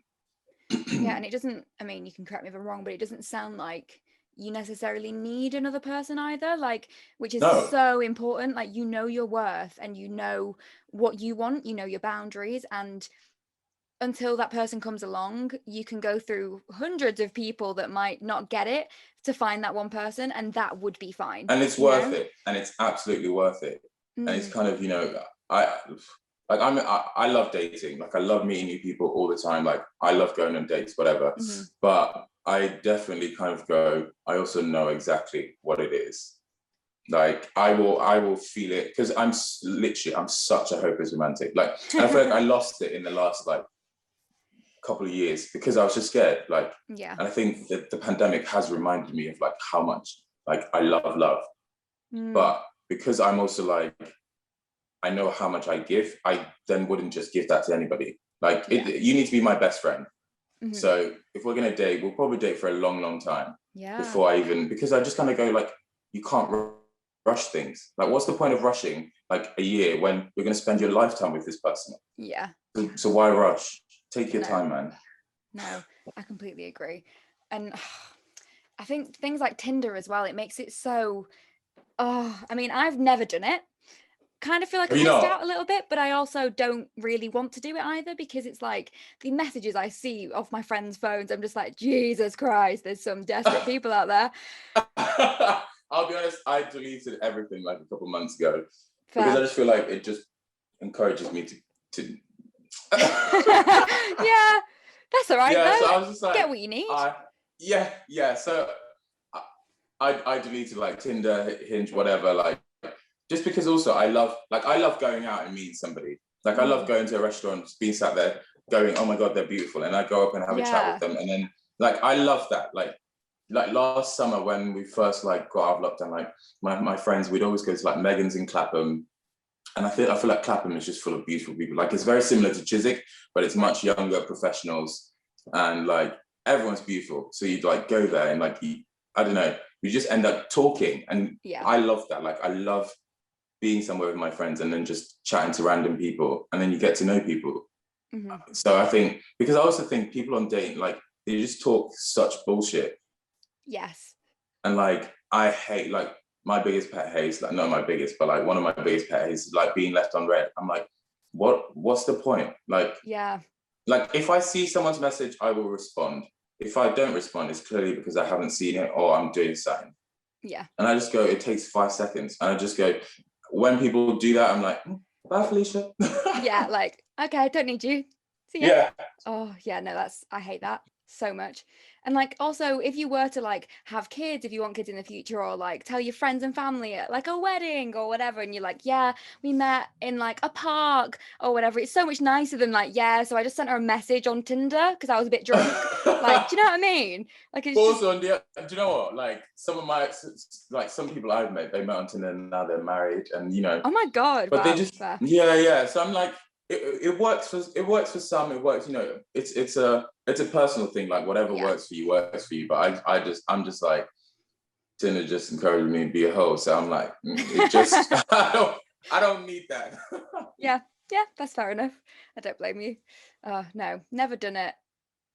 Yeah, and it doesn't, I mean, you can correct me if I'm wrong, but it doesn't sound like you necessarily need another person either, like, which is No. so important. Like, you know your worth and you know what you want, you know your boundaries, and until that person comes along, you can go through hundreds of people that might not get it to find that one person, and that would be fine, And it's you worth know? it. And it's absolutely worth it. And it's Mm, kind of, I like I love dating. Like I love meeting new people all the time. Like I love going on dates, whatever. Mm-hmm. But I definitely kind of go, I also know exactly what it is. Like I will feel it because I'm such a hopeless romantic. Like, and I feel like I lost it in the last like couple of years because I was just scared. Like, Yeah. and I think that the pandemic has reminded me of like how much like I love. But because I'm also like, I know how much I give, I then wouldn't just give that to anybody. Like, you need to be my best friend. Mm-hmm. So if we're gonna date, we'll probably date for a long time before because I just kind of go like, you can't rush things. Like, what's the point of rushing like a year when you're gonna spend your lifetime with this person? Yeah. So why rush? Take your time, man. No, I completely agree. And I think things like Tinder as well, it makes it so, I mean, I've never done it. Kind of feel like I missed out a little bit, but I also don't really want to do it either because it's like the messages I see off my friends' phones, I'm just like, Jesus Christ, there's some desperate people out there. I'll be honest, I deleted everything like a couple months ago because I just feel like it just encourages me to yeah, that's all right. Yeah, though. so I was just like, get what you need. Yeah. So I deleted like Tinder, Hinge, whatever, like just because also I love going out and meeting somebody. Like I love going to a restaurant, being sat there, going, oh my God, they're beautiful. And I go up and have a chat with them. And then like I love that. Like last summer when we first like got out of lockdown, like my friends, we'd always go to like Megan's in Clapham. And I feel like Clapham is just full of beautiful people. Like it's very similar to Chiswick, but it's much younger professionals. And like everyone's beautiful. So you'd like go there and like I don't know, you just end up talking. And I love that. Like I love being somewhere with my friends and then just chatting to random people and then you get to know people. So I think, because I also think people on dating, like they just talk such bullshit. Yes. And like, I hate, like my biggest pet hate is like, not my biggest, but like one of my biggest pet hates is like being left on red. I'm like, what's the point? Like, like if I see someone's message, I will respond. If I don't respond, it's clearly because I haven't seen it or I'm doing something. And I just go, it takes 5 seconds. And I just go, when people do that, I'm like, bye, Felicia. Like, okay, I don't need you. See ya. Yeah. Oh, yeah, no, I hate that so much. And like, also, if you were to like have kids, if you want kids in the future, or like tell your friends and family at like a wedding or whatever, and you're like, yeah, we met in like a park or whatever, it's so much nicer than like, yeah, so I just sent her a message on Tinder because I was a bit drunk. Like, do you know what I mean? Like, it's also, do you know what? Like some of my, like some people I've met, they met on Tinder and now they're married, and you know. Oh my God! But wow, they just, yeah. So I'm like, it works for some. It works, you know. It's a personal thing. Like whatever works for you works for you. But I'm just like, Tinder just encouraged me to be a hoe. So I'm like, it just I don't need that. yeah, that's fair enough. I don't blame you. No, never done it.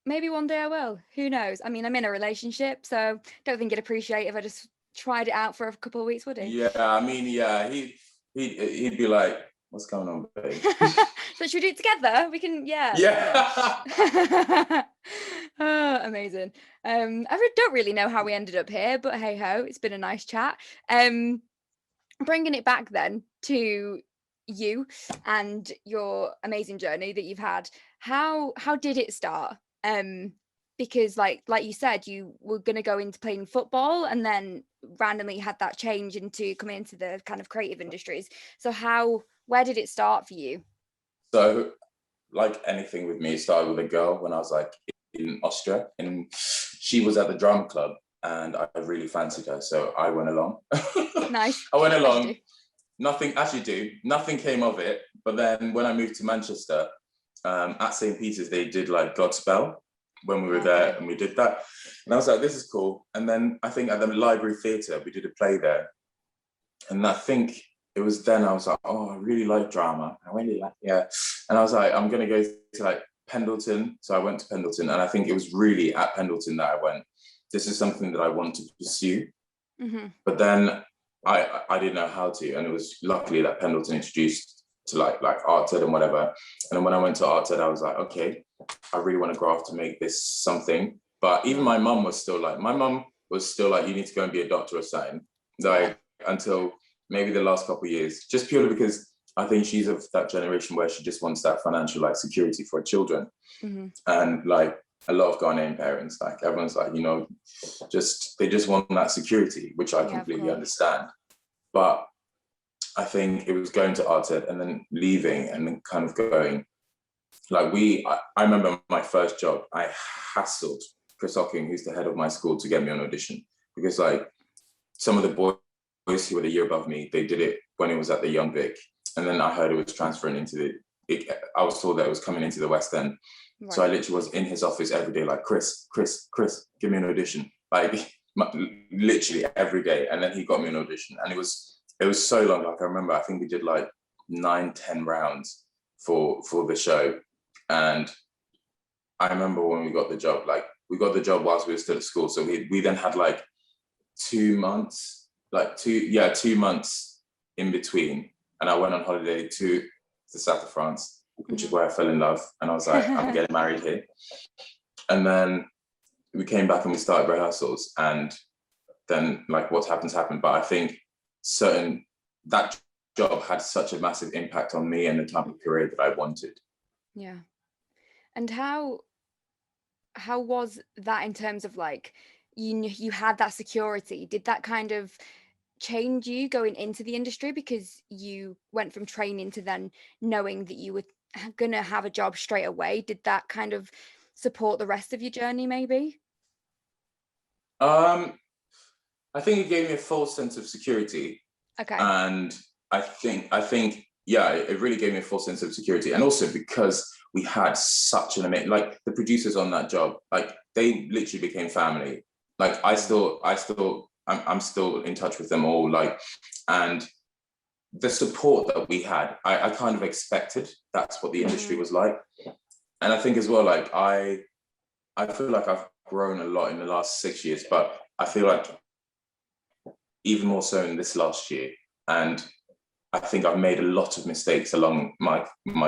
Maybe one day I will. Who knows? I mean, I'm in a relationship, so don't think he'd appreciate if I just tried it out for a couple of weeks, would he? Yeah, I mean, yeah, he'd be like, what's going on, babe? So should we do it together? We can, Yeah. Oh, amazing. I don't really know how we ended up here, but hey ho, it's been a nice chat. Bringing it back then to you and your amazing journey that you've had. How did it start? Because like you said, you were going to go into playing football and then randomly had that change into coming into the kind of creative industries. So where did it start for you? So like anything with me, it started with a girl when I was like in Austria, and she was at the drama club and I really fancied her. So I went along. Nice. I went along. Nothing came of it. But then when I moved to Manchester, at St. Peter's, they did like Godspell when we were there, and we did that. And I was like, this is cool. And then I think at the Library Theatre, we did a play there. And I think it was then I was like, oh, I really like drama. I really like, yeah. And I was like, I'm going to go to like Pendleton. So I went to Pendleton, and I think it was really at Pendleton that I went, this is something that I want to pursue. But then I didn't know how to. And it was luckily that Pendleton introduced to like art ed and whatever. And then when I went to art ed, I was like, okay, I really want to grow up to make this something. But even my mum was still like, you need to go and be a doctor or something. Like until maybe the last couple of years, just purely because I think she's of that generation where she just wants that financial like security for her children. Mm-hmm. And like a lot of Ghanaian parents, like everyone's like, you know, they just want that security, which I completely understand. But I think it was going to art ed and then leaving and then kind of going, like I remember my first job, I hassled Chris Hocking, who's the head of my school, to get me on audition, because like some of the boys who were the year above me, they did it when it was at the Young Vic. And then I heard it was transferring into I was told that it was coming into the West End. Right. So I literally was in his office every day, like, Chris, give me an audition. Like literally every day. And then he got me an audition. And it was so long. Like I remember, I think we did like 9-10 rounds for the show. And I remember when we got the job, like we got the job whilst we were still at school. So we then had like 2 months, 2 months in between. And I went on holiday to the south of France, which is where I fell in love. And I was like, I'm getting married here. And then we came back and we started rehearsals. And then like what happened. But I think that job had such a massive impact on me and the type of career that I wanted. Yeah. And how was that in terms of like, you had that security? Did that kind of change you going into the industry, because you went from training to then knowing that you were gonna have a job straight away? Did that kind of support the rest of your journey maybe? I think it gave me a false sense of security. Okay. And I think yeah, it really gave me a false sense of security. And also because we had such an amazing, like the producers on that job, like they literally became family. Like I'm still in touch with them all, like, and the support that we had, I kind of expected that's what the industry was like. And I think as well, like I feel like I've grown a lot in the last 6 years, but I feel like even more so in this last year. And I think I've made a lot of mistakes along my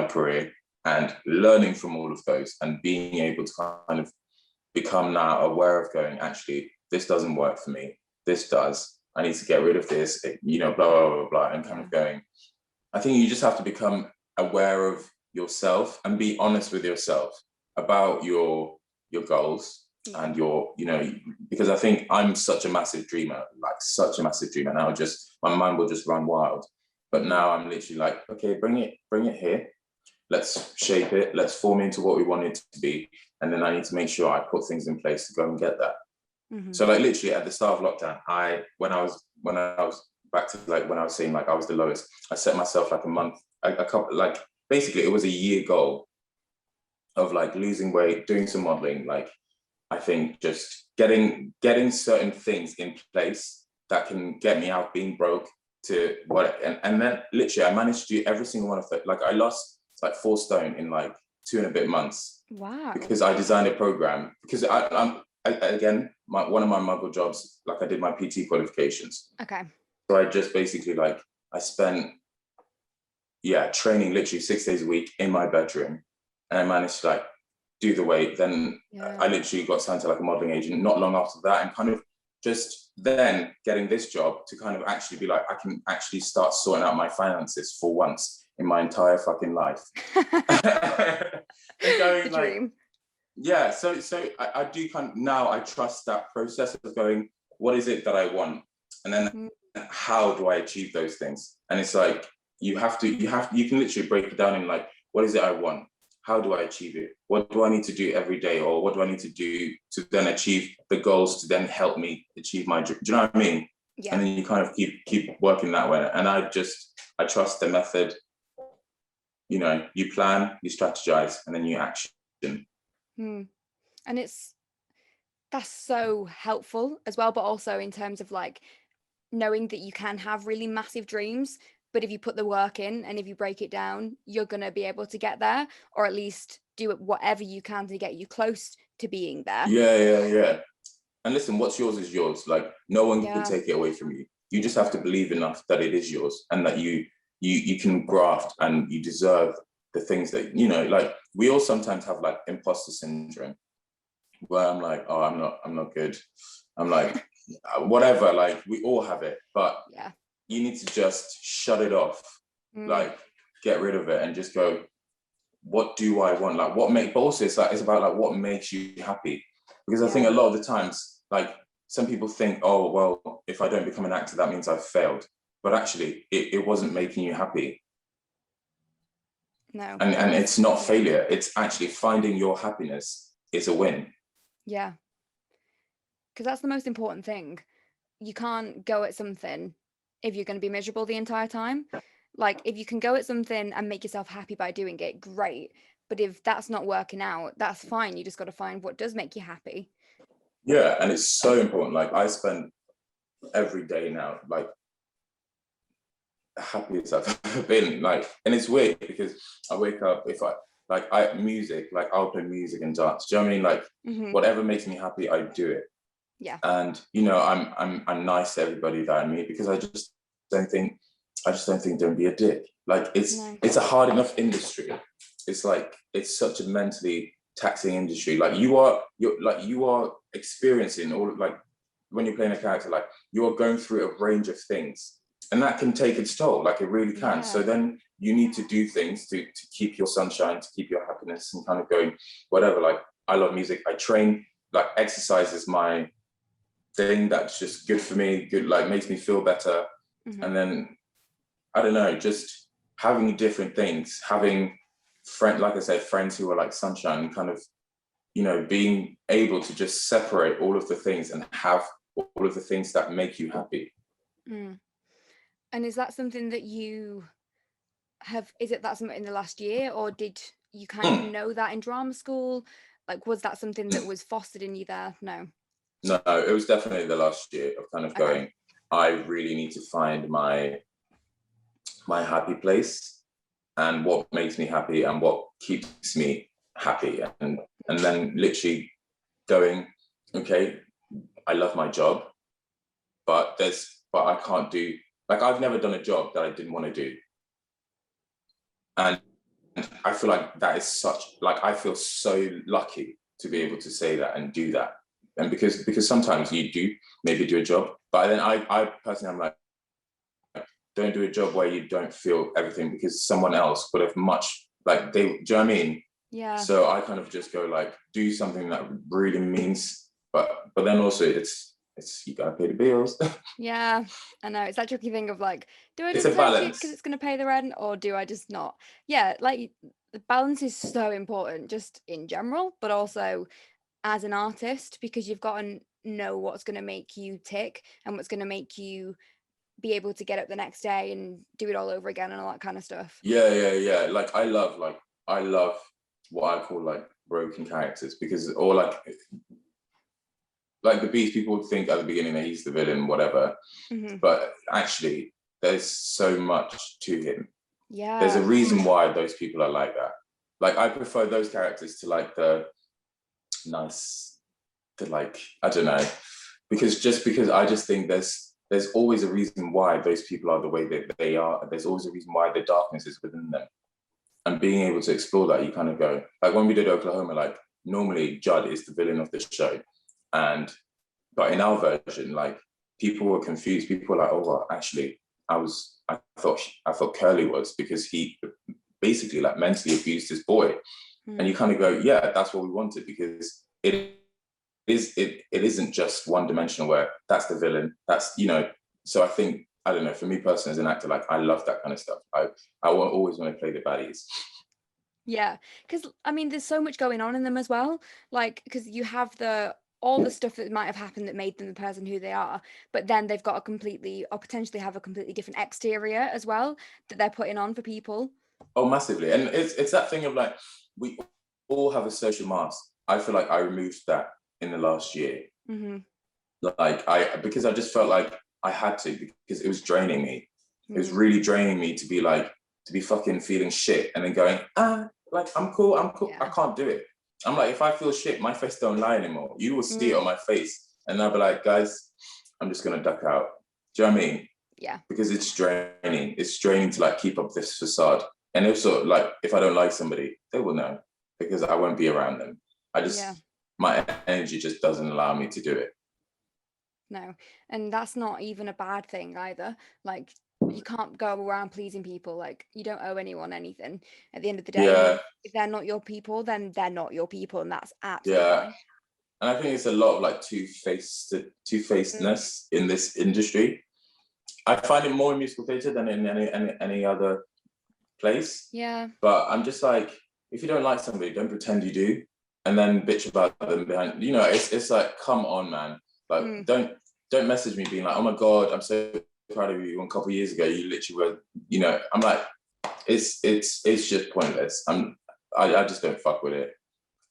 career, and learning from all of those and being able to kind of become now aware of going, actually, this doesn't work for me. This does. I need to get rid of this, you know, blah, blah, blah, blah, and kind of going. I think you just have to become aware of yourself and be honest with yourself about your goals and your, you know, because I think I'm such a massive dreamer, and my mind will just run wild. But now I'm literally like, okay, bring it here. Let's shape it. Let's form into what we want it to be. And then I need to make sure I put things in place to go and get that. So like literally at the start of lockdown, when I was back to like when I was saying like I was the lowest, I set myself like a couple, like basically it was a year goal of like losing weight, doing some modeling, like I think just getting certain things in place that can get me out being broke to what, and then literally I managed to do every single one of them. Like I lost like 4 stone in like 2 and a bit months. Wow. Because I designed a program, because again, one of my muggle jobs, like I did my PT qualifications. Okay. So I just basically like, I spent, training literally 6 days a week in my bedroom, and I managed to like do the weight. Then I literally got signed to like a modeling agent not long after that, and kind of just then getting this job to kind of actually be like, I can actually start sorting out my finances for once in my entire fucking life. And going like, dream. Yeah, so I do kind of, now I trust that process of going, what is it that I want? And then how do I achieve those things? And it's like, you can literally break it down in like, what is it I want? How do I achieve it? What do I need to do every day? Or what do I need to do to then achieve the goals to then help me achieve my dream? Do you know what I mean? Yeah. And then you kind of keep working that way. And I trust the method. You know, you plan, you strategize, and then you action. And that's so helpful as well, but also in terms of like knowing that you can have really massive dreams, but if you put the work in and if you break it down, you're going to be able to get there, or at least do whatever you can to get you close to being there. Yeah. And listen, what's yours is yours. Like no one can take it away from you. You just have to believe enough that it is yours, and that you can graft, and you deserve the things that, you know, like we all sometimes have like imposter syndrome, where I'm like, oh, I'm not good. I'm like, whatever, like we all have it, but you need to just shut it off. Like get rid of it and just go, what do I want? Like but also it's about like what makes you happy. Because I think a lot of the times, like some people think, oh, well, if I don't become an actor, that means I've failed. But actually it wasn't making you happy. No. And it's not failure. It's actually finding your happiness is a win. Yeah. Because that's the most important thing. You can't go at something if you're going to be miserable the entire time. Like, if you can go at something and make yourself happy by doing it, great. But if that's not working out, that's fine. You just got to find what does make you happy. Yeah, and it's so important. Like, I spend every day now, like, happiest I've ever been. Like, and it's weird because I wake up, if music, like I'll play music and dance. Do you know what I mean? Like, whatever makes me happy, I do it. Yeah. And I'm nice to everybody that I meet, because I just don't think don't be a dick. Like, it's a hard enough industry. It's like, it's such a mentally taxing industry. Like, you are experiencing all, like, when you're playing a character, like, you are going through a range of things, and that can take its toll. Like, it really can. So then you need to do things to keep your sunshine, to keep your happiness, and kind of going, whatever. Like, I love music. I train. Like, exercise is my thing that's just good for me, good, like, makes me feel better. And then, I don't know, just having different things, having like I said, friends who are like sunshine, kind of, being able to just separate all of the things and have all of the things that make you happy. And is that something that you is it that something in the last year, or did you kind of know that in drama school? Like, was that something that was fostered in you there? No, it was definitely the last year of kind of going, I really need to find my happy place and what makes me happy and what keeps me happy. And then literally going, okay, I love my job, but I can't do, like, I've never done a job that I didn't want to do. And I feel like that is I feel so lucky to be able to say that and do that. And because sometimes you do maybe do a job, but then I personally, I'm like, don't do a job where you don't feel everything, because someone else would have much, like, do you know what I mean? Yeah. So I kind of just go, like, do something that really means, but then also it's you gotta pay the bills. Yeah, I know. It's that tricky thing of like, do I It's just a take it balance. because it's going to pay the rent, or do I just not? Yeah, like, the balance is so important just in general, but also as an artist, because you've got to know what's going to make you tick and what's going to make you be able to get up the next day and do it all over again and all that kind of stuff. Yeah. Like, I love what I call, like, broken characters, because, or like the Beast, people would think at the beginning that he's the villain, whatever. But actually, there's so much to him. Yeah. There's a reason why those people are like that. Like, I prefer those characters to, like, the nice, like, I don't know, because I just think there's always a reason why those people are the way that they are. There's always a reason why the darkness is within them. And being able to explore that, you kind of go, like, when we did Oklahoma, like, normally Judd is the villain of the show. But in our version, like, people were confused. People were like, oh, well, actually, I thought Curly was, because he basically, like, mentally abused his boy. And you kind of go, yeah, that's what we wanted, because it isn't just one dimensional where that's the villain. That's, so I think, I don't know, for me personally as an actor, like, I love that kind of stuff. I always want to play the baddies. Yeah, because I mean, there's so much going on in them as well. Like, because you have all the stuff that might have happened that made them the person who they are, but then they've got potentially have a completely different exterior as well that they're putting on for people. Oh, massively. And it's that thing of, like, we all have a social mask. I feel like I removed that in the last year. Like, because I just felt like I had to, because it was draining me. It was really draining me to be fucking feeling shit and then going, like, I'm cool. Yeah. I can't do it. I'm like, if I feel shit, my face don't lie anymore. You will see it on my face. And I'll be like, guys, I'm just going to duck out. Do you know what I mean? Yeah. Because it's draining. It's draining to, like, keep up this facade. And also, like, if I don't like somebody, they will know, because I won't be around them. My energy just doesn't allow me to do it. No. And that's not even a bad thing either. Like, you can't go around pleasing people. Like, you don't owe anyone anything at the end of the day. And Yeah, if they're not your people, then they're not your people, and that's absolutely yeah. fine. And I think it's a lot of like Mm, two-facedness in this industry. I find it more in musical theatre than in any other place. yeah. But I'm just like, if you don't like somebody, don't pretend you do, and then bitch about them behind. You know, it's like, come on, man. Like, Mm, don't message me being like, oh my god, I'm so proud of you. A couple of years ago, you literally were. You know, I'm like, it's just pointless. I just don't fuck with it.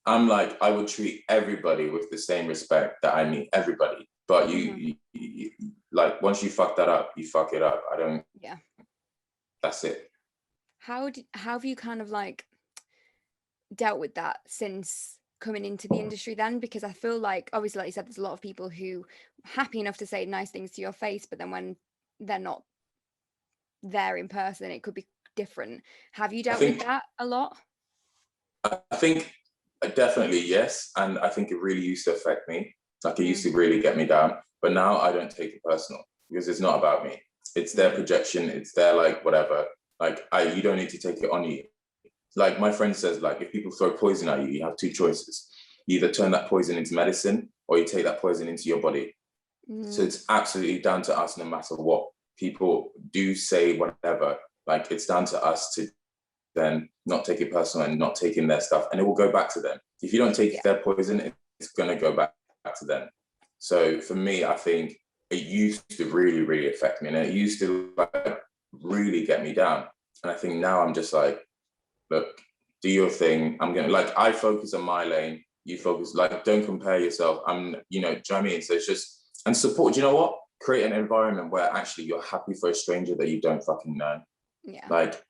I'm like, I would treat everybody with the same respect that I meet everybody. But mhm. you like, once you fuck that up, you fuck it up. I don't. Yeah. That's it. How have you kind of like dealt with that since coming into the industry then? Because I feel like, obviously, like you said, there's a lot of people who are happy enough to say nice things to your face, but then when they're not there in person, it could be different. Have you I dealt with think that a lot? I think definitely yes, and I think it really used to affect me. Like, it used Mm, to really get me down, but now I don't take it personal because it's not about me. It's their mm, projection. It's their like whatever. Like, you don't need to take it on you. Like, my friend says, like, if people throw poison at you, you have two choices. You either turn that poison into medicine or you take that poison into your body. So mm, it's absolutely down to us, no matter what people do, say, whatever. Like, it's down to us to then not take it personal and not taking their stuff, and it will go back to them. If you don't take yeah. their poison, it's going to go back to them. So for me, I think it used to really, really affect me, and it used to like really get me down. And I think now I'm just like, look, do your thing. I'm gonna, like, I focus on my lane. You focus. Like, don't compare yourself. You know, do you know what I mean? So it's just, and support. Do you know what? Create an environment where actually you're happy for a stranger that you don't fucking know. Yeah. Like,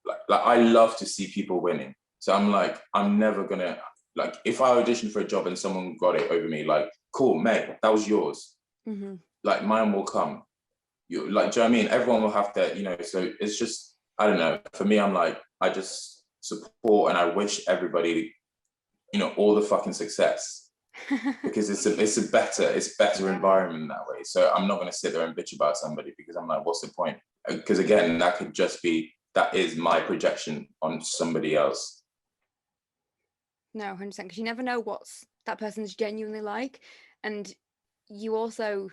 like I love to see people winning. So I'm like, I'm never gonna, like, if I audition for a job and someone got it over me, like, cool, mate, that was yours. Hmm. Like, mine will come. You like, do you know what I mean? Everyone will have to, you know. So it's just, I don't know. For me, I'm like, I just support and I wish everybody, you know, all the fucking success, because it's better Yeah. environment that way. So I'm not gonna sit there and bitch about somebody, because I'm like, what's the point? Because again, that could just be, that is my projection on somebody else. No, 100%. Because you never know what's that person's genuinely like. And you also,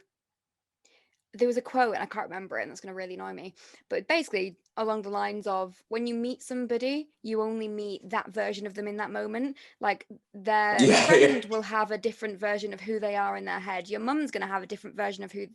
there was a quote and I can't remember it, and that's going to really annoy me, but basically along the lines of, when you meet somebody, you only meet that version of them in that moment. Like, their Yeah, yeah, friend will have a different version of who they are in their head. Your mum's going to have a different version of who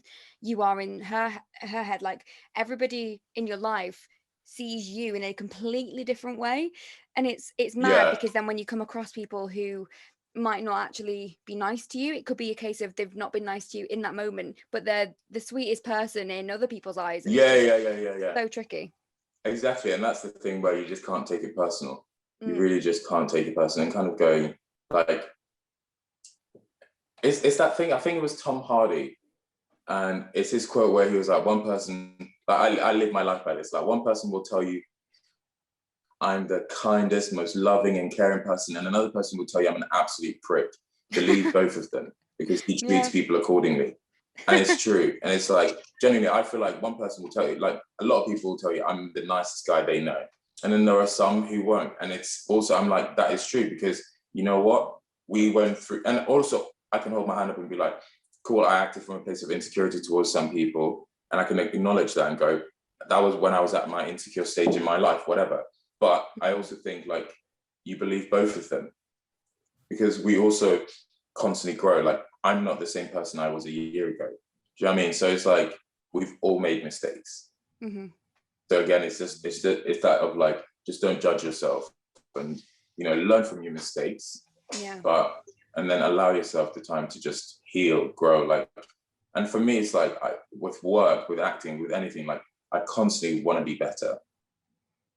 you are in her head. Like, everybody in your life sees you in a completely different way, and it's mad, yeah, because then when you come across people who might not actually be nice to you. It could be a case of they've not been nice to you in that moment, but they're the sweetest person in other people's eyes, and it's yeah, just yeah, yeah, yeah, yeah. so tricky. Exactly, and that's the thing where you just can't take it personal. You Mm, really just can't take it personal, and kind of going like, it's that thing. I think it was Tom Hardy, and it's his quote where he was like, one person, like, I live my life by this. Like, one person will tell you I'm the kindest, most loving and caring person, and another person will tell you I'm an absolute prick. Believe both of them, because he treats yeah. people accordingly. And it's true. And it's like, genuinely, I feel like one person will tell you, like, a lot of people will tell you I'm the nicest guy they know. And then there are some who won't. And it's also, I'm like, that is true, because you know what? We went through, and also I can hold my hand up and be like, cool, I acted from a place of insecurity towards some people. And I can acknowledge that and go, that was when I was at my insecure stage in my life, whatever. But I also think, like, you believe both of them, because we also constantly grow. Like, I'm not the same person I was a year ago. Do you know what I mean? So it's like, we've all made mistakes. Hmm. So again, it's that of like, just don't judge yourself, and, you know, learn from your mistakes, Yeah. but, and then allow yourself the time to just heal, grow. Like, and for me, it's like, with work, with acting, with anything, like, I constantly want to be better.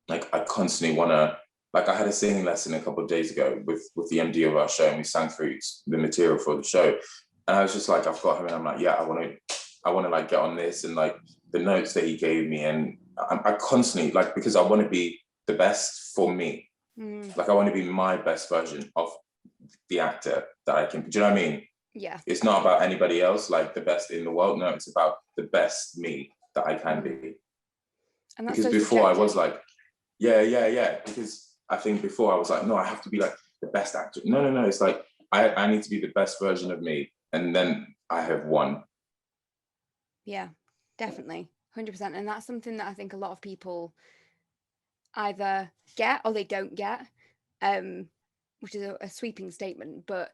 Like, I constantly want to, like, I had a singing lesson a couple of days ago with the MD of our show, and we sang through the material for the show. And I was just like, I've got him, and I'm like, yeah, I want to like get on this, and like the notes that he gave me, and I constantly, like, because I want to be the best for me. Mm, Like, I want to be my best version of the actor that I can. Do you know what I mean? yeah. It's not about anybody else, like the best in the world. No, it's about the best me that I can Mm. be. And that's Because so before I was subjective. like, yeah. Because I think before I was like, no, I have to be like the best actor. No. It's like I need to be the best version of me, and then I have won. Yeah, definitely. 100%. And that's something that I think a lot of people either get or they don't get, um, which is a sweeping statement. But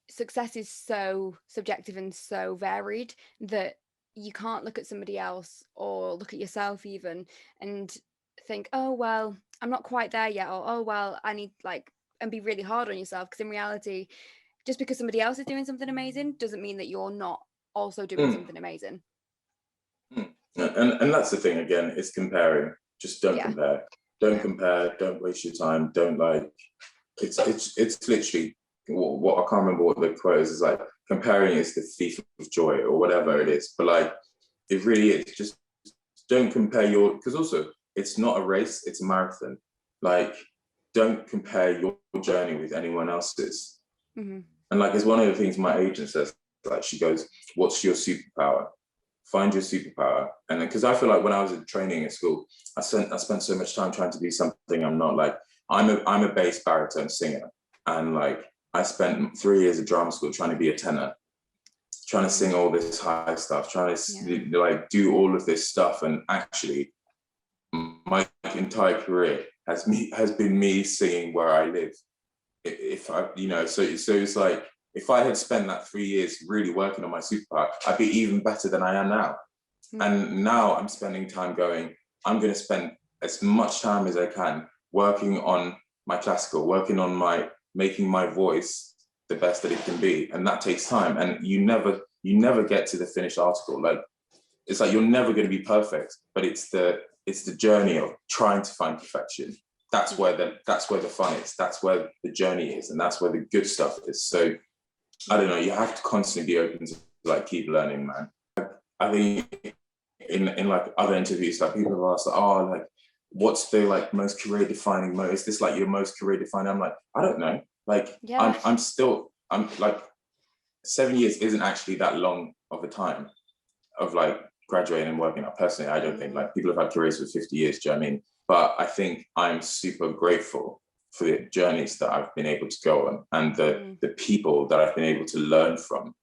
success is so subjective and so varied that you can't look at somebody else or look at yourself even and think, oh, well, I'm not quite there yet. Or, oh, well, I need like, and be really hard on yourself. Because in reality, just because somebody else is doing something amazing doesn't mean that you're not also doing Mm, something amazing. mm. And that's the thing again, is comparing. Just don't Yeah. compare. Don't No. compare. Don't waste your time. Don't like. It's literally what I can't remember what the quote is like. Comparing is the thief of joy or whatever it is. But like, it really is. Just don't compare your, because also it's not a race, it's a marathon. Like, don't compare your journey with anyone else's. Mm-hmm. And like, it's one of the things my agent says, like, she goes, what's your superpower? Find your superpower. And then, because I feel like when I was in training at school, I spent so much time trying to be something I'm not. Like, I'm a bass baritone singer, and like I spent 3 years at drama school trying to be a tenor, trying to sing all this high stuff, trying to like do all of this stuff, and actually my entire career has been me singing where I live. If I, so it's like, if I had spent that 3 years really working on my superpower, I'd be even better than I am now. Mm-hmm. And now I'm spending time going, I'm going to spend as much time as I can working on my classical, working on making my voice the best that it can be. And that takes time. And you never get to the finished article. Like, it's like, you're never going to be perfect, but it's the journey of trying to find perfection. That's where the fun is. That's where the journey is. And that's where the good stuff is. So I don't know, you have to constantly be open to like keep learning, man. I think in like other interviews, like people have asked, oh, like, what's the like most career defining moment? Is this like your most career defining? I'm like, I don't know. Like, Yeah. I'm like, 7 years isn't actually that long of a time of like graduating and working out. Personally, I don't think, like, people have had careers for 50 years, do you know what I mean? But I think I'm super grateful for the journeys that I've been able to go on, and the people that I've been able to learn from.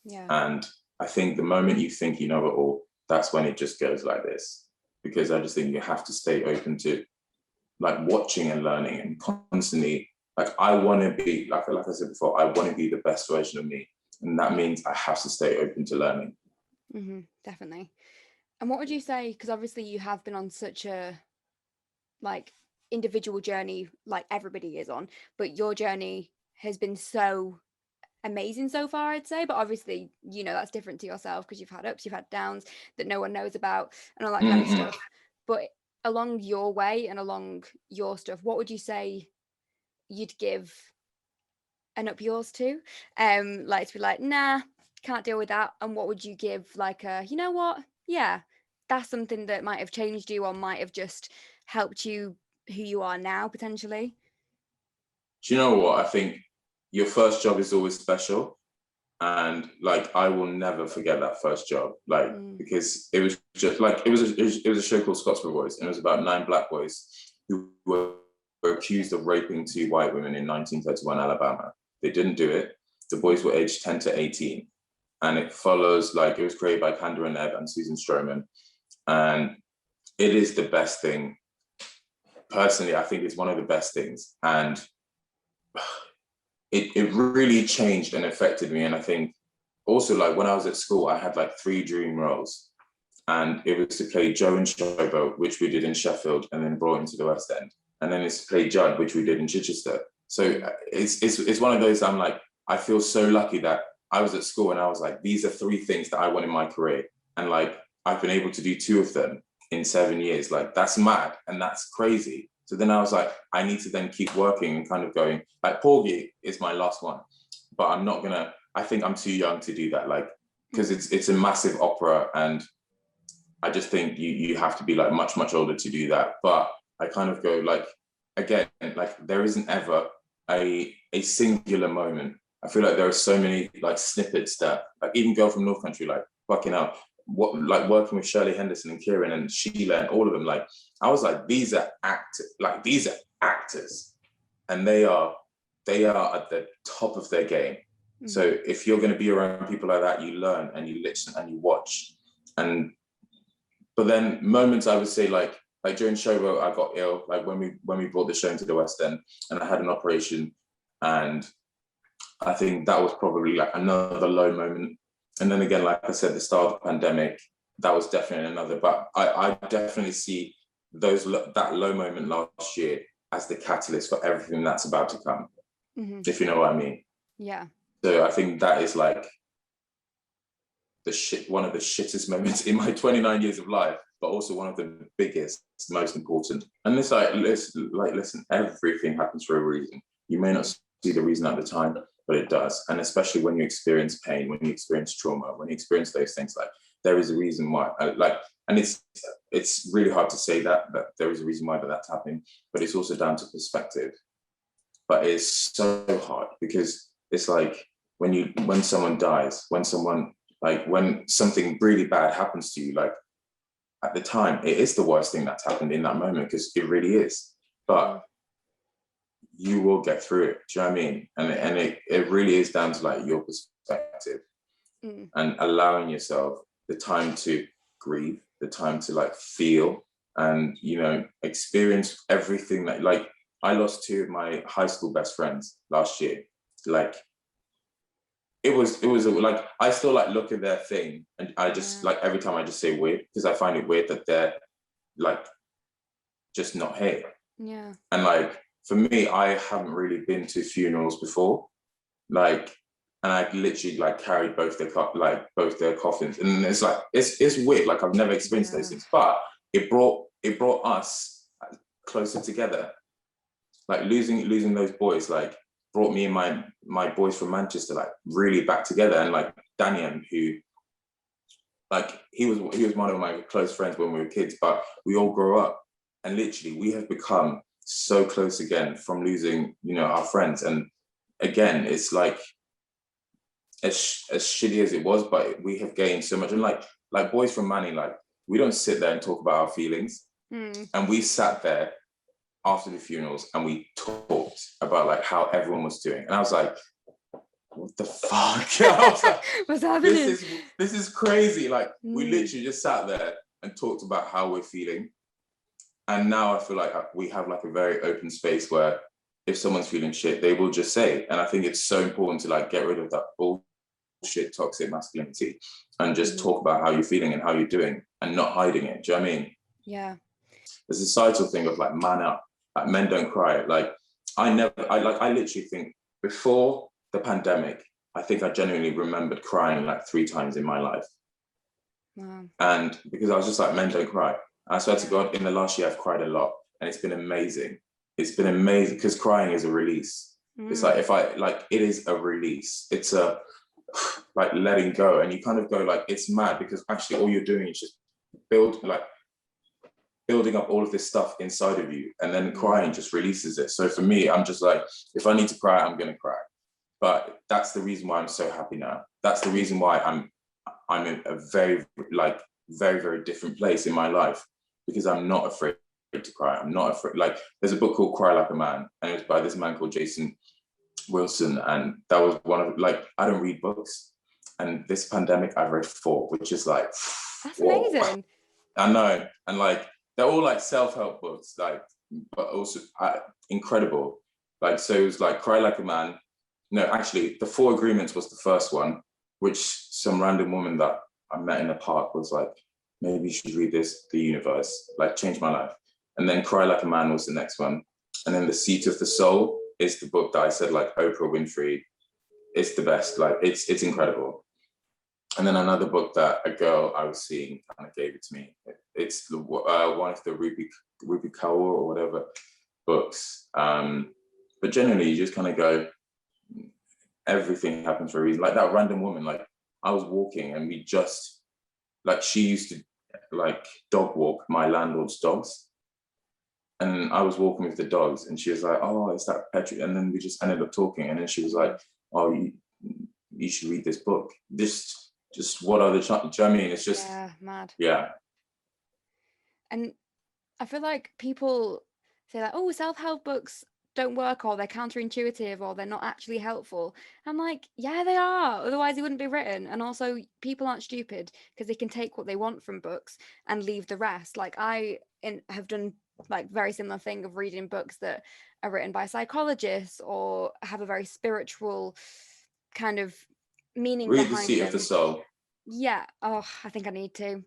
Yeah. And I think the moment you think you know it all, that's when it just goes like this. Because I just think you have to stay open to like watching and learning and constantly, like, I want to be, like I said before, I want to be the best version of me. And that means I have to stay open to learning. Definitely. And what would you say? Because obviously you have been on such a like individual journey, like everybody is on, but your journey has been so amazing so far, I'd say. But obviously, that's different to yourself because you've had ups, you've had downs that no one knows about, and all that kind of Mm-hmm. stuff. But along your way and along your stuff, what would you say you'd give an up yours to? Like to be like, nah, can't deal with that. And what would you give like a, you know what? Yeah, that's something that might have changed you or might have just helped you who you are now potentially. Do you know what? I think your first job is always special. And like, I will never forget that first job, like, Mm. because it was just like, it was a show called Scotsman Boys, and it was about 9 black boys who were accused of raping 2 white women in 1931 Alabama. They didn't do it. The boys were aged 10 to 18. And it follows, like, it was created by Kanda and Ebb and Susan Stroman. And it is the best thing. Personally, I think it's one of the best things. And it really changed and affected me. And I think also, like, when I was at school, I had like 3 dream roles. And it was to play Joe in Showboat, which we did in Sheffield and then brought into the West End. And then it's to play Judd, which we did in Chichester. So it's one of those, I'm like, I feel so lucky that I was at school and I was like, these are 3 things that I want in my career. And like, I've been able to do 2 of them in 7 years. Like, that's mad and that's crazy. So then I was like, I need to then keep working and kind of going, like, Porgy is my last one, but I'm not gonna, I think I'm too young to do that. Like, because it's a massive opera, and I just think you have to be like much older to do that. But I kind of go like, again, like, there isn't ever a singular moment. I feel like there are so many like snippets that, like, even Girl from North Country, like, fucking hell, what, like working with Shirley Henderson and Kieran and Sheila and all of them, like I was like, these are actors, and they are at the top of their game. Mm-hmm. So if you're going to be around people like that, you learn and you listen and you watch. But then moments, I would say, like during Showboat, I got ill. Like when we brought the show into the West End, and I had an operation, and I think that was probably like another low moment. And then again, like I said, the start of the pandemic, that was definitely another. But I definitely see that low moment last year as the catalyst for everything that's about to come, if you know what I mean. Yeah. So I think that is like one of the shittest moments in my 29 years of life, but also one of the biggest, most important. And it's like, listen, everything happens for a reason. You may not see the reason at the time, but it does. And especially when you experience pain, when you experience trauma, when you experience those things, like there is a reason why, and it's really hard to say that there is a reason why that's happening, but it's also down to perspective. But it's so hard because it's like when someone dies, when something really bad happens to you, like at the time, it is the worst thing that's happened in that moment, because it really is. But you will get through it. Do you know what I mean? And it really is down to like your perspective and allowing yourself the time to grieve, the time to like feel and, experience everything that, like, I lost 2 of my high school best friends last year. Like, it was like, I still like look at their thing and I just like, every time I just say weird, because I find it weird that they're like just not here. Yeah. And like, for me, I haven't really been to funerals before, like, and I literally like carried both their coffins, and it's like it's weird. Like I've never experienced those things, but it brought us closer together. Like losing those boys, like brought me and my boys from Manchester like really back together. And like Daniel, who like he was one of my close friends when we were kids, but we all grew up, and literally we have become so close again from losing, our friends. And again, it's like as shitty as it was, but we have gained so much. And like boys from Manny, like we don't sit there and talk about our feelings. And we sat there after the funerals and we talked about like how everyone was doing. And I was like, what the fuck? I was like, what's happening? This is crazy. Like we literally just sat there and talked about how we're feeling. And now I feel like we have like a very open space where if someone's feeling shit, they will just say. And I think it's so important to like get rid of that bullshit toxic masculinity and just talk about how you're feeling and how you're doing and not hiding it. Do you know what I mean? Yeah. The societal thing of like man up, like men don't cry. Like I literally think before the pandemic, I think I genuinely remembered crying like 3 times in my life. Wow. And because I was just like, men don't cry. I swear to God, in the last year, I've cried a lot, and it's been amazing. It's been amazing because crying is a release. It's like, it is a release. It's a, like letting go. And you kind of go like, it's mad because actually all you're doing is just building up all of this stuff inside of you. And then crying just releases it. So for me, I'm just like, if I need to cry, I'm going to cry. But that's the reason why I'm so happy now. That's the reason why I'm in a very, very, very different place in my life, because I'm not afraid to cry. I'm not afraid. Like, there's a book called Cry Like a Man, and it was by this man called Jason Wilson. And that was one of, like, I don't read books. And this pandemic, I've read 4, which is like, that's amazing. I know. And like, they're all like self-help books, like, but also incredible. Like, so it was like Cry Like a Man. No, actually, The 4 Agreements was the first one, which some random woman that I met in the park was like, maybe you should read this, The Universe, like changed my life. And then Cry Like a Man was the next one. And then The Seat of the Soul is the book that I said, like, Oprah Winfrey, it's the best, like, it's incredible. And then another book that a girl I was seeing kind of gave it to me. It's one of the Ruby Kaur or whatever books. But generally, you just kind of go, everything happens for a reason. Like that random woman, like I was walking and we just, like she used to like dog walk my landlord's dogs. And I was walking with the dogs and she was like, oh, is that Petri? And then we just ended up talking. And then she was like, oh, you should read this book. just what are the do you know what I mean? It's just, Yeah, mad. yeah. And I feel like people say like, oh, self-help books don't work, or they're counterintuitive, or they're not actually helpful. I'm like, yeah, they are. Otherwise, they wouldn't be written. And also, people aren't stupid because they can take what they want from books and leave the rest. Like have done like very similar thing of reading books that are written by psychologists or have a very spiritual kind of meaning Read the behind seat of the them. soul. Yeah. Oh, I think I need to.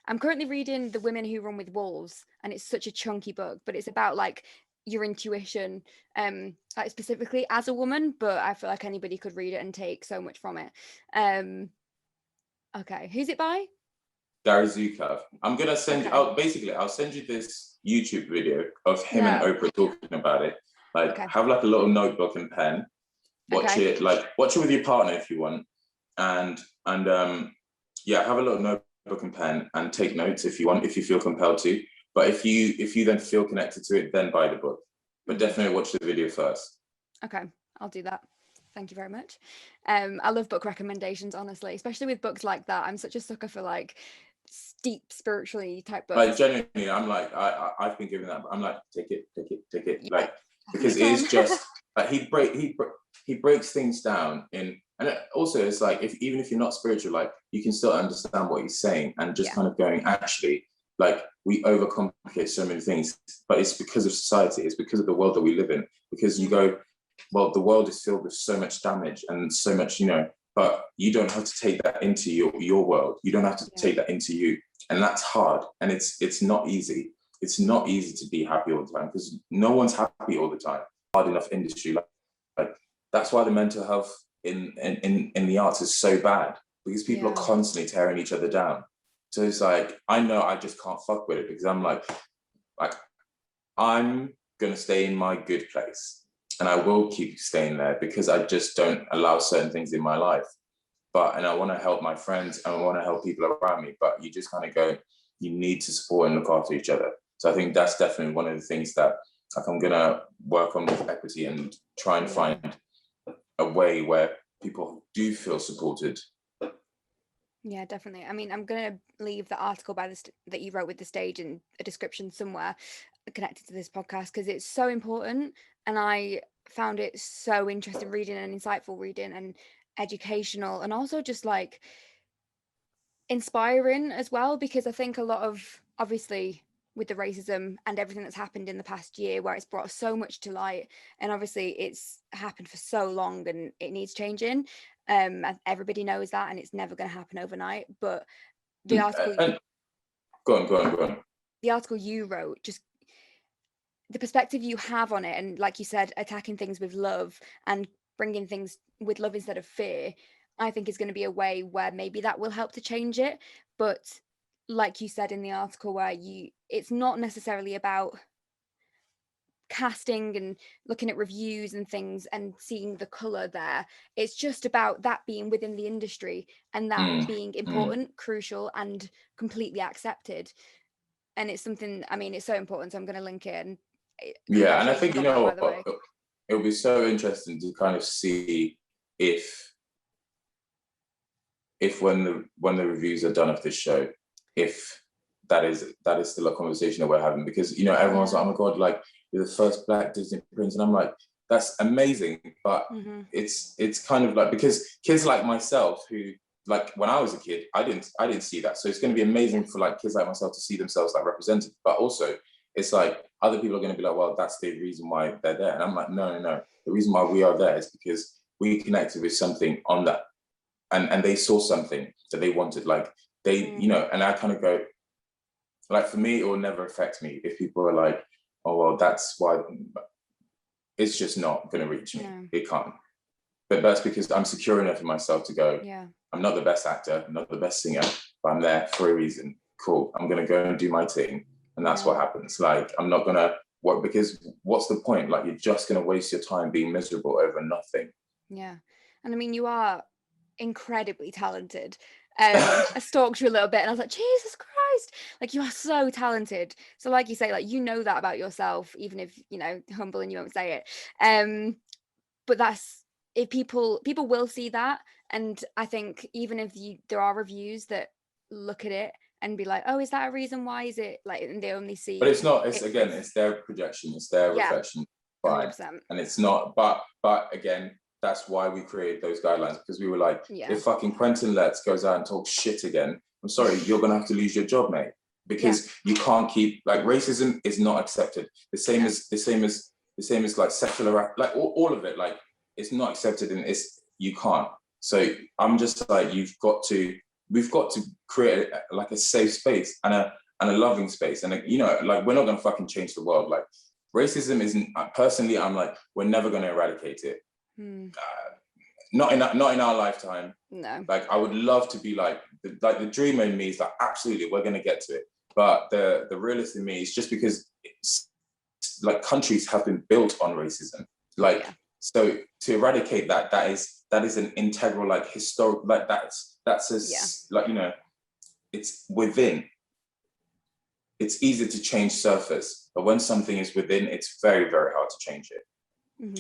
I'm currently reading The Women Who Run with Wolves, and it's such a chunky book, but it's about like your intuition, like specifically as a woman, but I feel like anybody could read it and take so much from it. Okay, who's it by? Gary Zukav. I'm gonna send you. Okay. I'll send you this YouTube video of him and Yeah. Oprah talking about it. Like, Okay. have like a little notebook and pen. Watch Okay. it. Like, watch it with your partner if you want, and yeah, have a little notebook and pen and take notes if you want, if you feel compelled to. But if you then feel connected to it, then buy the book. But definitely watch the video first. Okay, I'll do that. Thank you very much. I love book recommendations, honestly, especially with books like that. I'm such a sucker for like deep spiritually type Like books. genuinely, I'm like I've been given that. I'm like take it, take it, take it. Yeah, Like because it same. is just like he breaks things down in, and also it's like if even if you're not spiritual, like you can still understand what he's saying and just Yeah. kind of going actually like we overcomplicate so many things, but it's because of society, it's because of the world that we live in. Because you go, well, the world is filled with so much damage and so much, you know, but you don't have to take that into your world. You don't have to take that into you, and that's hard. And it's not easy. It's not easy to be happy all the time because no one's happy all the time. Hard enough industry, like that's why the mental health in the arts is so bad because people are constantly tearing each other down. So it's like I know I just can't fuck with it because I'm like I'm gonna stay in my good place and I will keep staying there because I just don't allow certain things in my life. And I want to help my friends and I want to help people around me, but you just kind of go, you need to support and look after each other. So I think that's definitely one of the things that like I'm gonna work on with equity and try and find a way where people do feel supported. Yeah, definitely. I mean, I'm going to leave the article by this that you wrote with the stage in a description somewhere connected to this podcast because it's so important, and I found it so interesting reading and insightful reading and educational and also just like inspiring as well, because I think a lot of, obviously, with the racism and everything that's happened in the past year where it's brought so much to light, and obviously it's happened for so long and it needs changing, and everybody knows that, and it's never going to happen overnight. But the article And go on. the article you wrote, just the perspective you have on it, and like you said, attacking things with love and bringing things with love instead of fear, I think is going to be a way where maybe that will help to change it. But like you said in the article, where it's not necessarily about casting and looking at reviews and things and seeing the color there. It's just about that being within the industry and that being important, crucial, and completely accepted. And it's something, I mean, it's so important, so I'm going to link it. And Yeah, and I think congratulations you on that, know by the what, way. it'll be so interesting to kind of see if when the reviews are done of this show, if that is still a conversation that we're having, because you know everyone's like, oh my god, like you're the first Black Disney prince, and I'm like, that's amazing, but it's kind of like because kids like myself who like when I was a kid, I didn't see that, so it's going to be amazing for like kids like myself to see themselves like represented, but also it's like other people are going to be like, well, that's the reason why they're there, and I'm like, no, the reason why we are there is because we connected with something on that and they saw something that they wanted, like they you know, and I kind of go like for me it will never affect me if people are like, oh well, that's why. It's just not going to reach me. It can't. But that's because I'm secure enough in myself to go, I'm not the best actor, I'm not the best singer, but I'm there for a reason. Cool, I'm going to go and do my thing, and that's what happens. Like I'm not going to work, because what's the point? Like you're just going to waste your time being miserable over nothing. Yeah. And I mean, you are incredibly talented. I stalked you a little bit and I was like, Jesus Christ, like you are so talented. So like you say, like you know that about yourself, even if, you know, humble and you won't say it. But that's if people will see that, and I think even if there are reviews that look at it and be like, oh, is that a reason why is it like, and they only But see it's not. It's it again, from, it's their projection, it's their yeah, reflection, fine, 100%. and it's not. But again, that's why we created those guidelines, because we were like, Yeah. if fucking Quentin Letts goes out and talks shit again, I'm sorry, you're gonna have to lose your job, mate, because you can't keep like racism is not accepted. The same as like sexual like all of it, like it's not accepted, and you can't. So I'm just like, we've got to create like a safe space and a loving space, and you know, like we're not gonna fucking change the world. Like racism isn't. Personally, I'm like, we're never gonna eradicate it. Not in our lifetime. No. Like I would love to be like the dreamer in me is like, absolutely, we're gonna get to it. But the realist in me is just because it's like countries have been built on racism. Like so to eradicate that is an integral like historic like that's like, you know, it's within. It's easy to change surface, but when something is within, it's very, very hard to change it.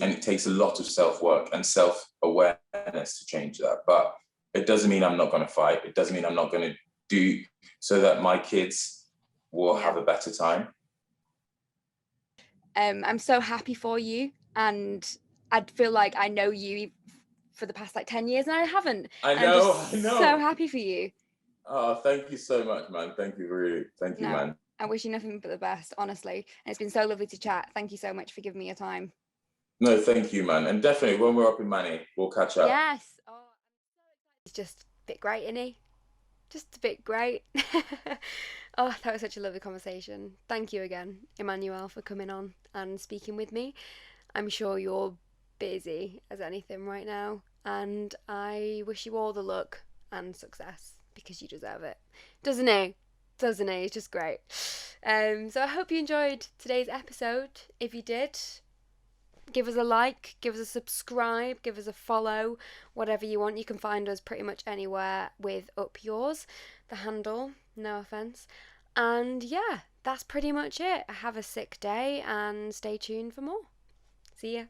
And it takes a lot of self-work and self-awareness to change that. But it doesn't mean I'm not going to fight. It doesn't mean I'm not going to do so that my kids will have a better time. I'm so happy for you, and I feel like I know you for the past like 10 years and I haven't. I And know. I'm just so happy for you. Oh, thank you so much, man. Thank you, really. Thank you, man. I wish you nothing but the best, honestly. And it's been so lovely to chat. Thank you so much for giving me your time. No, thank you, man. And definitely when we're up in Manny, we'll catch up. Yes. Oh, I'm so excited. It's just a bit great, isn't he? Just a bit great. Oh, that was such a lovely conversation. Thank you again, Emmanuel, for coming on and speaking with me. I'm sure you're busy as anything right now, and I wish you all the luck and success because you deserve it. Doesn't he? Doesn't he? It's just great. So I hope you enjoyed today's episode. If you did, give us a like, give us a subscribe, give us a follow, whatever you want. You can find us pretty much anywhere with Up Yours, the handle, no offence. And yeah, that's pretty much it. Have a sick day and stay tuned for more. See ya.